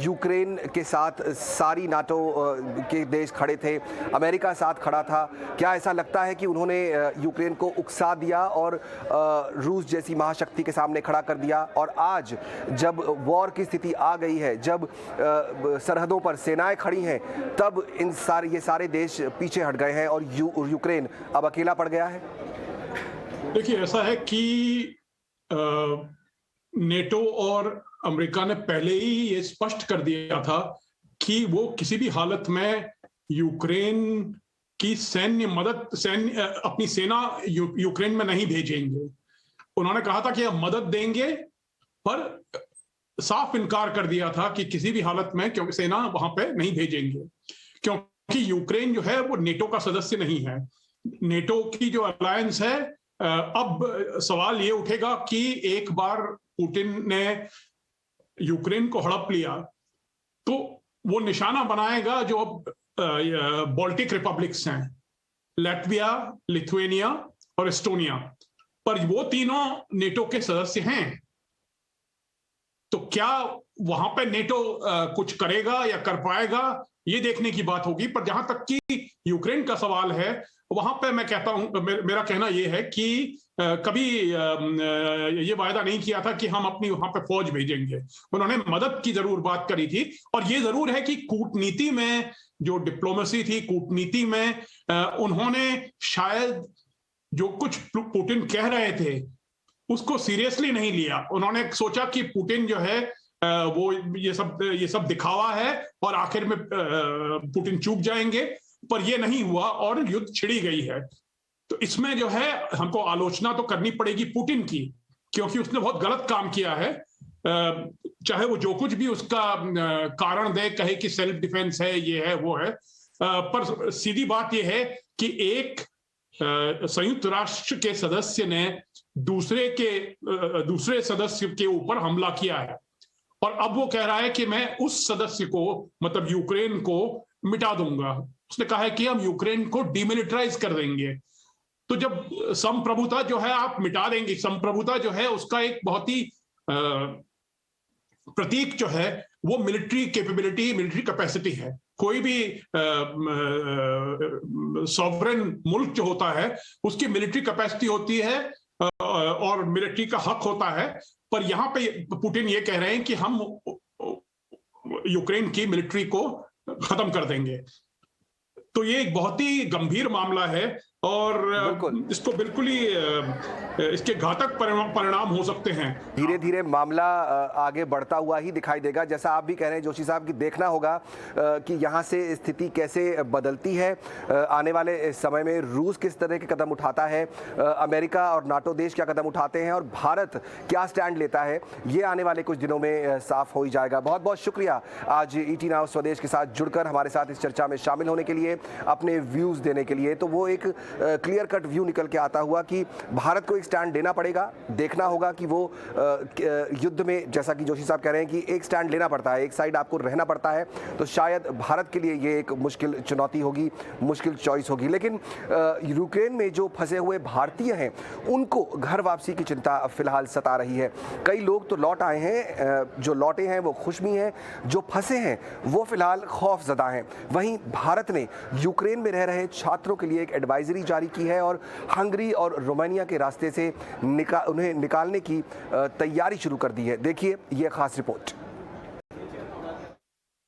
यूक्रेन के साथ सारी नाटो के देश खड़े थे, अमेरिका साथ खड़ा था। क्या ऐसा लगता है कि उन्होंने यूक्रेन को उकसा दिया और रूस जैसी महाशक्ति के सामने खड़ा कर दिया, और आज जब वॉर की स्थिति आ गई है, जब सरहदों पर सेनाएं खड़ी हैं, तब ये सारे देश पीछे हट गए हैं और यूक्रेन अब अकेला पड़ गया है? देखिए, ऐसा है कि नेटो और अमेरिका ने पहले ही ये स्पष्ट कर दिया था कि वो किसी भी हालत में यूक्रेन की अपनी सेना यूक्रेन में नहीं भेजेंगे। उन्होंने कहा था कि हम मदद देंगे, पर साफ इनकार कर दिया था कि किसी भी हालत में क्योंकि सेना वहां पे नहीं भेजेंगे, क्योंकि यूक्रेन जो है वो नेटो का सदस्य नहीं है। नेटो की जो अलायंस है, अब सवाल ये उठेगा कि एक बार पुतिन ने यूक्रेन को हड़प लिया तो वो निशाना बनाएगा जो अब बाल्टिक रिपब्लिक्स हैं, लैटविया, लिथुआनिया और एस्टोनिया, पर वो तीनों नेटो के सदस्य हैं। तो क्या वहां पे नेटो कुछ करेगा या कर पाएगा, ये देखने की बात होगी। पर जहां तक कि यूक्रेन का सवाल है, वहां पे मैं कहता हूं, मेरा कहना यह है कि कभी ये वायदा नहीं किया था कि हम अपनी वहां पे फौज भेजेंगे। उन्होंने मदद की जरूर बात करी थी, और ये जरूर है कि कूटनीति में जो डिप्लोमेसी थी, कूटनीति में उन्होंने शायद जो कुछ पुतिन कह रहे थे उसको सीरियसली नहीं लिया। उन्होंने सोचा कि पुतिन जो है वो ये सब दिखावा है और आखिर में पुतिन चूक जाएंगे, पर यह नहीं हुआ और युद्ध छिड़ी गई है। तो इसमें जो है हमको आलोचना तो करनी पड़ेगी पुतिन की, क्योंकि उसने बहुत गलत काम किया है। चाहे वो जो कुछ भी उसका कारण दे, कहे कि सेल्फ डिफेंस है, ये है, वो है, पर सीधी बात यह है कि एक संयुक्त राष्ट्र के सदस्य ने दूसरे सदस्य के ऊपर हमला किया है, और अब वो कह रहा है कि मैं उस सदस्य को, मतलब यूक्रेन को मिटा दूंगा। उसने कहा है कि हम यूक्रेन को डिमिलिटराइज कर देंगे। तो जब संप्रभुता जो है आप मिटा देंगे, संप्रभुता जो है उसका एक बहुत ही प्रतीक जो है वो मिलिट्री कैपेबिलिटी, मिलिट्री कैपेसिटी है। कोई भी सॉवरेन मुल्क जो होता है उसकी मिलिट्री कैपेसिटी होती है और मिलिट्री का हक होता है, पर यहां पे पुतिन ये कह रहे हैं कि हम यूक्रेन की मिलिट्री को खत्म कर देंगे। तो ये एक बहुत ही गंभीर मामला है और इसको बिल्कुल ही इसके घातक परिणाम हो सकते हैं। धीरे धीरे मामला आगे बढ़ता हुआ ही दिखाई देगा, जैसा आप भी कह रहे हैं जोशी साहब, कि देखना होगा कि यहाँ से स्थिति कैसे बदलती है। आने वाले समय में रूस किस तरह के कदम उठाता है, अमेरिका और नाटो देश क्या कदम उठाते हैं और भारत क्या स्टैंड लेता है, ये आने वाले कुछ दिनों में साफ हो ही जाएगा। बहुत बहुत शुक्रिया आज ईटी नाउ स्वदेश के साथ जुड़कर हमारे साथ इस चर्चा में शामिल होने के लिए, अपने व्यूज़ देने के लिए। तो वो एक क्लियर कट व्यू निकल के आता हुआ कि भारत को एक स्टैंड लेना पड़ेगा, देखना होगा कि वो युद्ध में, जैसा कि जोशी साहब कह रहे हैं कि एक स्टैंड लेना पड़ता है, एक साइड आपको रहना पड़ता है, तो शायद भारत के लिए ये एक मुश्किल चुनौती होगी, मुश्किल चॉइस होगी। लेकिन यूक्रेन में जो फंसे हुए भारतीय हैं उनको घर वापसी की चिंता फिलहाल सता रही है। कई लोग तो लौट आए हैं, जो लौटे हैं वो खुश भी हैं, जो फंसे हैं वो फिलहाल खौफजदा हैं। वहीं भारत ने यूक्रेन में रह रहे छात्रों के लिए एक एडवाइजरी जारी की है और हंगरी और रोमानिया के रास्ते से उन्हें निकालने की तैयारी शुरू कर दी है। देखिए ये खास रिपोर्ट।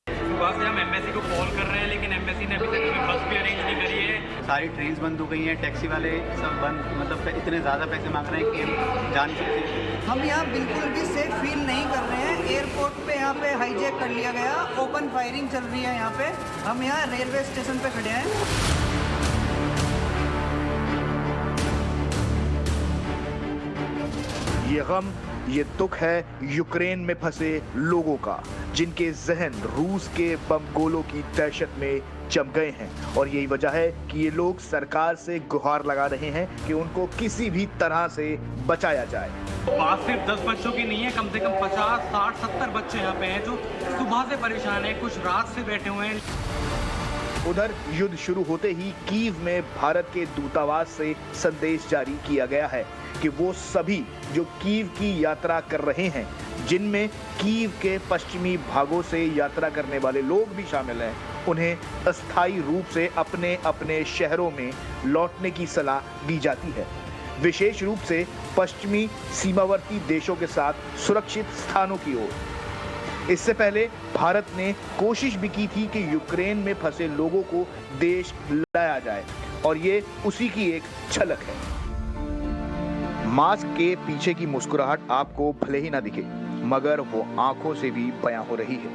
सुबह से हम एम्बेसी को कॉल कर रहे हैं, लेकिन एम्बेसी ने अभी तक कोई बस भी अरेंज नहीं करी है। सारी ट्रेन्स बंद हो गई हैं, टैक्सी वाले सब बंद, मतलब इतने ज़्यादा पैसे मांग रहे हैं कि हम जा नहीं सकते। हम यहाँ बिल्कुल भी सेफ फील नहीं कर रहे हैं। एयरपोर्ट पे यहाँ पे हाईजैक कर लिया गया, ओपन फायरिंग चल रही है यहाँ पे। हम यहाँ रेलवे स्टेशन पे खड़े हैं। ये गम, ये दुख है यूक्रेन में फंसे लोगों का, जिनके जहन रूस के बम गोलों की दहशत में जम गए हैं। और यही वजह है कि ये लोग सरकार से गुहार लगा रहे हैं कि उनको किसी भी तरह से बचाया जाए। बात सिर्फ 10 बच्चों की नहीं है, कम से कम 50, 60, 70 बच्चे यहाँ पे हैं जो सुबह से परेशान हैं, कुछ रात से बैठे हुए हैं। उधर युद्ध शुरू होते ही कीव में भारत के दूतावास से संदेश जारी किया गया है कि वो सभी जो कीव की यात्रा कर रहे हैं, जिनमें कीव के पश्चिमी भागों से यात्रा करने वाले लोग भी शामिल हैं, उन्हें अस्थायी रूप से अपने अपने शहरों में लौटने की सलाह दी जाती है, विशेष रूप से पश्चिमी सीमावर्ती देशों के साथ सुरक्षित स्थानों की ओर। इससे पहले भारत ने कोशिश भी की थी कि यूक्रेन में फंसे लोगों को देश लाया जाए, और ये उसी की एक झलक है। मास्क के पीछे की मुस्कुराहट आपको भले ही ना दिखे, मगर वो आंखों से भी बयां हो रही है।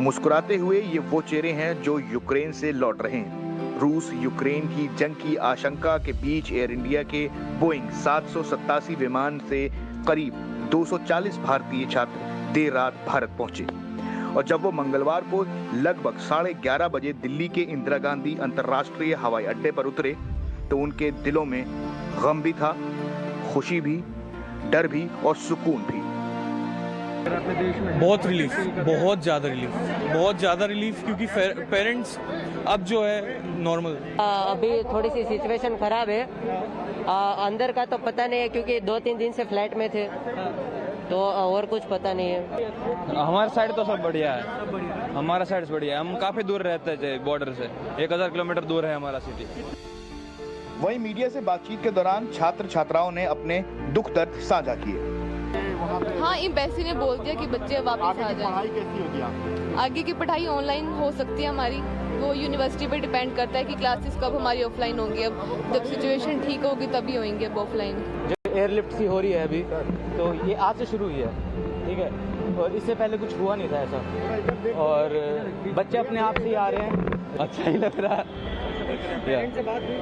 मुस्कुराते हुए ये वो चेहरे हैं जो यूक्रेन से लौट रहे हैं। रूस यूक्रेन की जंग की आशंका के बीच एयर इंडिया के बोइंग 787 विमान से करीब 240 भारतीय छात्र देर रात भारत पहुंचे, और जब वो मंगलवार को लगभग 11:30 बजे दिल्ली के इंदिरा गांधी अंतर्राष्ट्रीय हवाई अड्डे पर उतरे तो उनके दिलों में गम भी था, खुशी भी, डर भी और सुकून भी। बहुत रिलीफ, बहुत ज़्यादा रिलीफ, क्योंकि पेरेंट्स अब जो है नॉर्मल। अभी थोड़ी सी सिचुएशन खराब है, अंदर का तो पता नहीं है क्योंकि 2-3 दिन से फ्लाइट में थे, तो और कुछ पता नहीं है। हमारा साइड तो सब बढ़िया है, हमारा साइड बढ़िया है। हम काफ़ी दूर रहते थे बॉर्डर से, 1000 किलोमीटर दूर है हमारा सिटी। वहीं मीडिया से बातचीत के दौरान छात्र छात्राओं ने अपने दुख दर्द साझा किए। हाँ, एम्बेसी ने बोल दिया कि बच्चे वापस आ जाएं। आगे की पढ़ाई ऑनलाइन हो सकती है हमारी, वो यूनिवर्सिटी पे डिपेंड करता है कि क्लासेस कब हमारी ऑफलाइन होंगी। अब जब सिचुएशन ठीक होगी तभी होंगे अब ऑफलाइन। जो एयरलिफ्ट सी हो रही है अभी, तो ये आज से शुरू हुई है, ठीक है, और इससे पहले कुछ हुआ नहीं था ऐसा, और बच्चे अपने आप से ही आ रहे हैं। अच्छा ही लग रहा है। से बात हुई?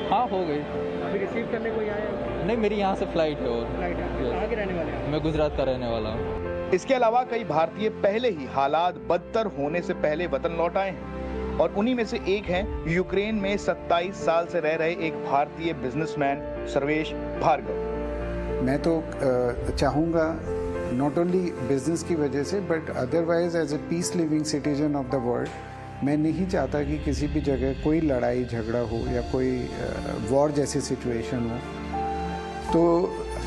हाँ, हो गई। अभी रिसीव करने कोई आया? नहीं, मेरी यहाँ से फ्लाइट है। और फ्लाइट है। कहाँ के रहने वाले हैं? मैं गुजरात का रहने वाला हूँ। इसके अलावा कई भारतीय पहले ही हालात बदतर होने से पहले वतन लौट आए हैं और उन्हीं में से एक हैं यूक्रेन में 27 साल से रह रहे एक भारतीय बिजनेसमैन सर्वेश भार्गव। मैं तो चाहूँगा नॉट ओनली बिजनेस की वजह से but otherwise as a peace living citizen of the world, मैं नहीं चाहता कि किसी भी जगह कोई लड़ाई झगड़ा हो या कोई वॉर जैसी सिचुएशन हो। तो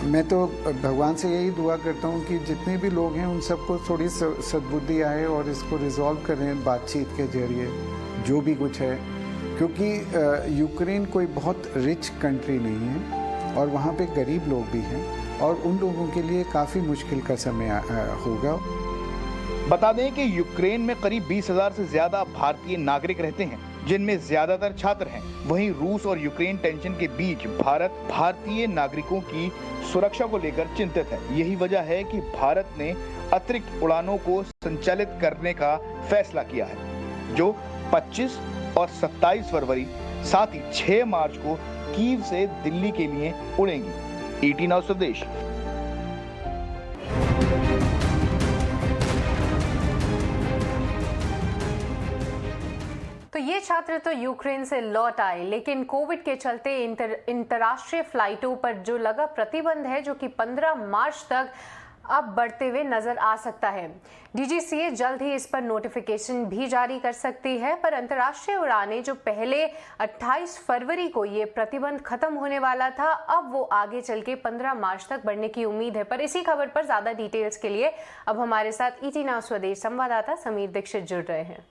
मैं तो भगवान से यही दुआ करता हूँ कि जितने भी लोग हैं उन सबको थोड़ी सद्बुद्धि आए और इसको रिजॉल्व करें बातचीत के जरिए, जो भी कुछ है, क्योंकि यूक्रेन कोई बहुत रिच कंट्री नहीं है और वहाँ पे गरीब लोग भी हैं और उन लोगों के लिए काफ़ी मुश्किल का समय होगा। बता दें कि यूक्रेन में करीब 20,000 से ज्यादा भारतीय नागरिक रहते हैं, जिनमें ज्यादातर छात्र हैं। वहीं रूस और यूक्रेन टेंशन के बीच भारत भारतीय नागरिकों की सुरक्षा को लेकर चिंतित है। यही वजह है कि भारत ने अतिरिक्त उड़ानों को संचालित करने का फैसला किया है, जो 25 और 27 फरवरी साथ ही 6 मार्च को कीव से दिल्ली के लिए उड़ेंगी। ET नाउ स्वदेश। तो ये छात्र तो यूक्रेन से लौट आए, लेकिन कोविड के चलते अंतर्राष्ट्रीय फ्लाइटों पर जो लगा प्रतिबंध है, जो कि 15 मार्च तक अब बढ़ते हुए नजर आ सकता है। DGCA जल्द ही इस पर नोटिफिकेशन भी जारी कर सकती है, पर अंतर्राष्ट्रीय उड़ानें जो पहले 28 फरवरी को ये प्रतिबंध खत्म होने वाला था, अब वो आगे चल के 15 मार्च तक बढ़ने की उम्मीद है। पर इसी खबर पर ज्यादा डिटेल्स के लिए अब हमारे साथ ET नाउ स्वदेश संवाददाता समीर दीक्षित जुड़ रहे हैं।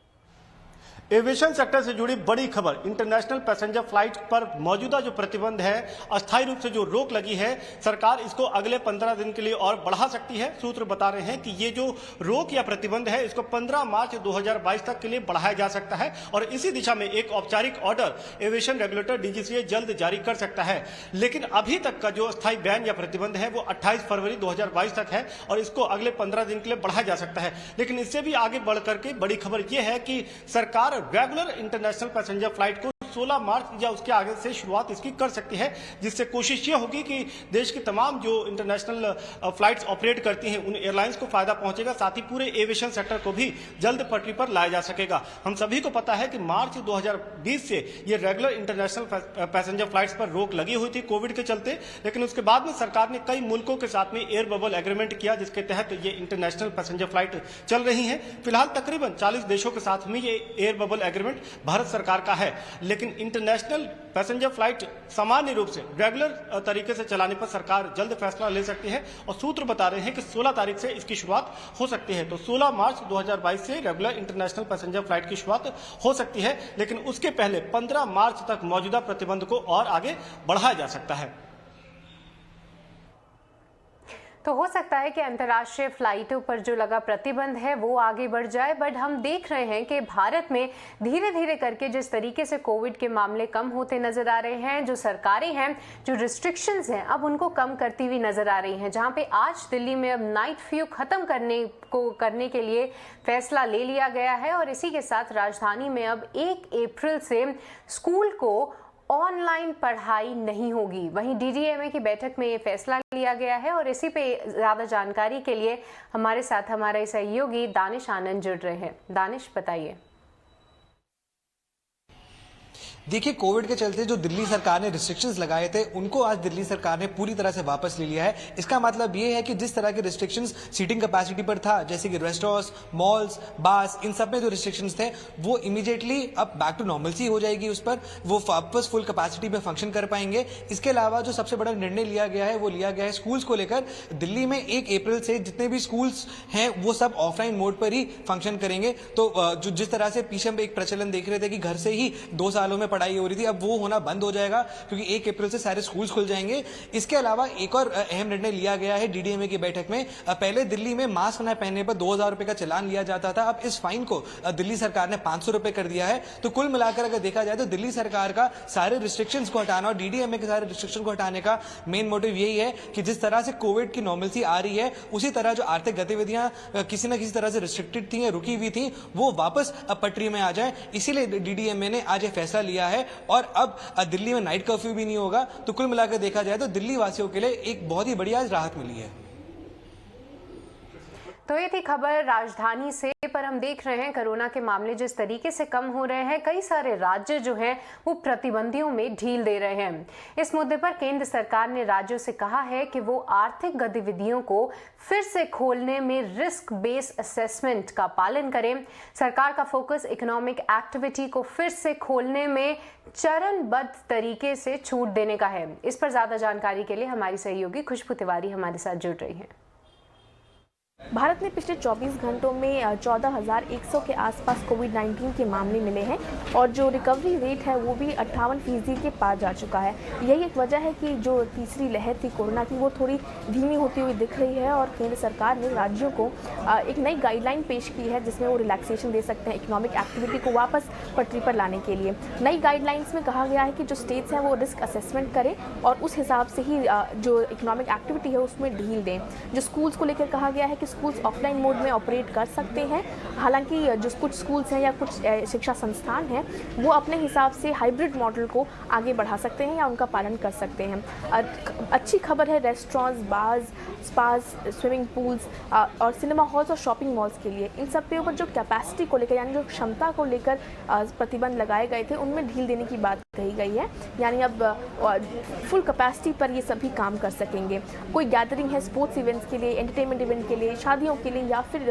एविएशन सेक्टर से जुड़ी बड़ी खबर, इंटरनेशनल पैसेंजर फ्लाइट पर मौजूदा जो प्रतिबंध है, अस्थायी रूप से जो रोक लगी है, सरकार इसको अगले 15 दिन के लिए और बढ़ा सकती है। सूत्र बता रहे हैं कि ये जो रोक या प्रतिबंध है, इसको 15 मार्च 2022 तक के लिए बढ़ाया जा सकता है और इसी दिशा में एक औपचारिक ऑर्डर एविएशन रेगुलेटर DGCA जल्द जारी कर सकता है। लेकिन अभी तक का जो अस्थायी बैन या प्रतिबंध है वो 28 फरवरी 2022 तक है और इसको अगले 15 दिन के लिए बढ़ाया जा सकता है। लेकिन इससे भी आगे बढ़ करके बड़ी खबर यह है कि सरकार रेगुलर इंटरनेशनल पैसेंजर फ्लाइट को 16 मार्च या उसके आगे से शुरुआत इसकी कर सकती है, जिससे कोशिश ये होगी कि देश की तमाम जो इंटरनेशनल फ्लाइट्स ऑपरेट करती हैं उन एयरलाइंस को फायदा पहुंचेगा, साथ ही पूरे एविएशन सेक्टर को भी जल्द पटरी पर लाया जा सकेगा। हम सभी को पता है कि मार्च 2020 से ये रेगुलर इंटरनेशनल पैसेंजर फ्लाइट्स पर रोक लगी हुई थी कोविड के चलते, लेकिन उसके बाद में सरकार ने कई मुल्कों के साथ में एयर बबल एग्रीमेंट किया, जिसके तहत ये इंटरनेशनल पैसेंजर फ्लाइट चल रही है। फिलहाल तकरीबन 40 देशों के साथ में ये एयर बबल एग्रीमेंट भारत सरकार का है, लेकिन इंटरनेशनल पैसेंजर फ्लाइट सामान्य रूप से रेगुलर तरीके से चलाने पर सरकार जल्द फैसला ले सकती है और सूत्र बता रहे हैं कि 16 तारीख से इसकी शुरुआत हो सकती है। तो 16 मार्च 2022 से रेगुलर इंटरनेशनल पैसेंजर फ्लाइट की शुरुआत हो सकती है, लेकिन उसके पहले 15 मार्च तक मौजूदा प्रतिबंध को और आगे बढ़ाया जा सकता है। तो हो सकता है कि अंतर्राष्ट्रीय फ्लाइटों पर जो लगा प्रतिबंध है वो आगे बढ़ जाए, बट हम देख रहे हैं कि भारत में धीरे धीरे करके जिस तरीके से कोविड के मामले कम होते नजर आ रहे हैं, जो सरकारें हैं, जो रिस्ट्रिक्शंस हैं, अब उनको कम करती हुई नजर आ रही हैं। जहां पे आज दिल्ली में अब नाइट फ्यू खत्म करने के लिए फैसला ले लिया गया है और इसी के साथ राजधानी में अब 1 अप्रैल से स्कूल को ऑनलाइन पढ़ाई नहीं होगी। वहीं DGMA की बैठक में ये फैसला लिया गया है और इसी पे ज्यादा जानकारी के लिए हमारे साथ हमारे सहयोगी दानिश आनंद जुड़ रहे हैं। दानिश, बताइए। देखिए, कोविड के चलते जो दिल्ली सरकार ने रिस्ट्रिक्शंस लगाए थे उनको आज दिल्ली सरकार ने पूरी तरह से वापस ले लिया है। इसका मतलब ये है कि जिस तरह के रिस्ट्रिक्शंस सीटिंग कैपेसिटी पर था, जैसे कि रेस्टोरेंट्स, मॉल्स, बार्स, इन सब में जो रिस्ट्रिक्शंस थे वो इमीडिएटली अब बैक टू नॉर्मलसी हो जाएगी। उस पर वो वापस फुल कैपेसिटी पे फंक्शन कर पाएंगे। इसके अलावा जो सबसे बड़ा निर्णय लिया गया है वो लिया गया है स्कूल्स को लेकर। दिल्ली में 1 अप्रैल से जितने भी स्कूल्स हैं वो सब ऑफलाइन मोड पर ही फंक्शन करेंगे। तो जो जिस तरह से पीछे हम एक प्रचलन देख रहे थे कि घर से ही 2 सालों में पढ़ाई हो रही थी, अब वो होना बंद हो जाएगा क्योंकि 1 अप्रैल से सारे स्कूल्स खुल जाएंगे। इसके अलावा एक और अहम निर्णय लिया गया है डीडीएमए की बैठक में। पहले दिल्ली में मास्क न पहनने पर 2000 रुपए का चालान लिया जाता था, अब इस फाइन को दिल्ली सरकार ने 500 रुपए कर दिया है। तो कुल मिलाकर अगर देखा जाए तो दिल्ली सरकार का सारे रिस्ट्रिक्शंस को हटाना और डीडीएमए के सारे रिस्ट्रिक्शन को हटाने का मेन मोटिव यही है कि जिस तरह से कोविड की नॉर्मलसी आ रही है उसी तरह जो आर्थिक गतिविधियां किसी न किसी तरह से रिस्ट्रिक्टेड थी या रुकी हुई थी वो वापस पटरी में आ जाए। इसीलिए डीडीएमए ने आज ये फैसला लिया है और अब दिल्ली में नाइट कर्फ्यू भी नहीं होगा। तो कुल मिलाकर देखा जाए तो दिल्ली वासियों के लिए एक बहुत ही बड़ी आज राहत मिली है। तो ये थी खबर राजधानी से। पर हम देख रहे हैं कोरोना के मामले जिस तरीके से कम हो रहे हैं, कई सारे राज्य जो हैं वो प्रतिबंधियों में ढील दे रहे हैं। इस मुद्दे पर केंद्र सरकार ने राज्यों से कहा है कि वो आर्थिक गतिविधियों को फिर से खोलने में रिस्क बेस्ड असेसमेंट का पालन करें। सरकार का फोकस इकोनॉमिक एक्टिविटी को फिर से खोलने में चरणबद्ध तरीके से छूट देने का है। इस पर ज्यादा जानकारी के लिए हमारी सहयोगी खुशबू तिवारी हमारे साथ जुड़ रही हैं। भारत में पिछले 24 घंटों में 14,100 के आसपास कोविड-19 के मामले मिले हैं और जो रिकवरी रेट है वो भी 58% के पार जा चुका है। यही एक वजह है कि जो तीसरी लहर थी कोरोना की वो थोड़ी धीमी होती हुई दिख रही है और केंद्र सरकार ने राज्यों को एक नई गाइडलाइन पेश की है जिसमें वो रिलैक्सेशन दे सकते हैं इकोनॉमिक एक्टिविटी को वापस पटरी पर लाने के लिए। नई गाइडलाइंस में कहा गया है कि जो स्टेट्स हैं वो रिस्क असेसमेंट करें और उस हिसाब से ही जो इकोनॉमिक एक्टिविटी है उसमें ढील दें। जो स्कूल्स को लेकर कहा गया है कि स्कूल्स ऑफलाइन मोड में ऑपरेट कर सकते हैं। हालांकि जो कुछ स्कूल्स हैं या कुछ शिक्षा संस्थान हैं वो अपने हिसाब से हाइब्रिड मॉडल को आगे बढ़ा सकते हैं या उनका पालन कर सकते हैं। अच्छी खबर है रेस्टोरेंट्स, बार्स, स्पास, स्विमिंग पूल्स और सिनेमा हॉल्स और शॉपिंग मॉल्स के लिए। इन सब के ऊपर जो कैपेसिटी को लेकर यानी जो क्षमता को लेकर प्रतिबंध लगाए गए थे उनमें ढील देने की बात कही गई है। यानी अब फुल कैपेसिटी पर ये सभी काम कर सकेंगे। कोई गैदरिंग है स्पोर्ट्स इवेंट्स के लिए, एंटरटेनमेंट इवेंट के लिए, शादियों के लिए या फिर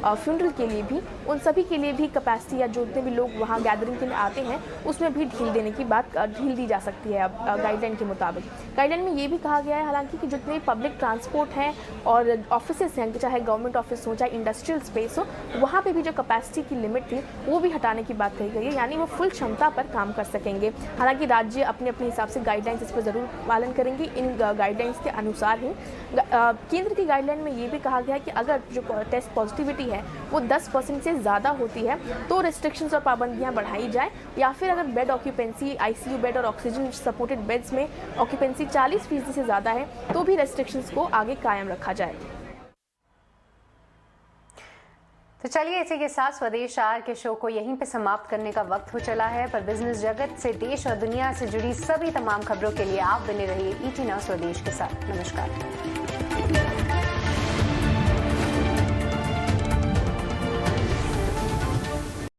फ्यूनरल के लिए भी, उन सभी के लिए भी कैपेसिटी या जो जितने भी लोग वहाँ गैदरिंग के लिए आते हैं उसमें भी ढील देने की बात ढील दी जा सकती है अब गाइडलाइन के मुताबिक। गाइडलाइन में ये भी कहा गया है हालांकि कि जितने पब्लिक ट्रांसपोर्ट हैं और ऑफिसेस हैं, चाहे गवर्नमेंट ऑफिस हो चाहे इंडस्ट्रियल स्पेस हो, वहाँ पर भी जो कैपेसिटी की लिमिट थी वो भी हटाने की बात कही गई है। यानी वो फुल क्षमता पर काम कर सकेंगे। हालांकि राज्य अपने अपने हिसाब से गाइडलाइंस इस पर ज़रूर पालन करेंगे। इन गाइडलाइंस के अनुसार ही केंद्र की गाइडलाइन में ये भी कहा गया है कि अगर जो टेस्ट पॉजिटिविटी है वो 10% से ज़्यादा होती है तो रिस्ट्रिक्शंस और पाबंदियां बढ़ाई जाए, या फिर अगर बेड ऑक्यूपेंसी, आईसीयू बेड और ऑक्सीजन सपोर्टेड बेड्स में ऑक्यूपेंसी 40% से ज़्यादा है तो भी रेस्ट्रिक्शंस को आगे कायम रखा जाए। तो चलिए इसी के साथ स्वदेश आर के शो को यहीं पे समाप्त करने का वक्त हो चला है। पर बिजनेस जगत से, देश और दुनिया से जुड़ी सभी तमाम खबरों के लिए आप बने रहिए ET Now स्वदेश के साथ। नमस्कार।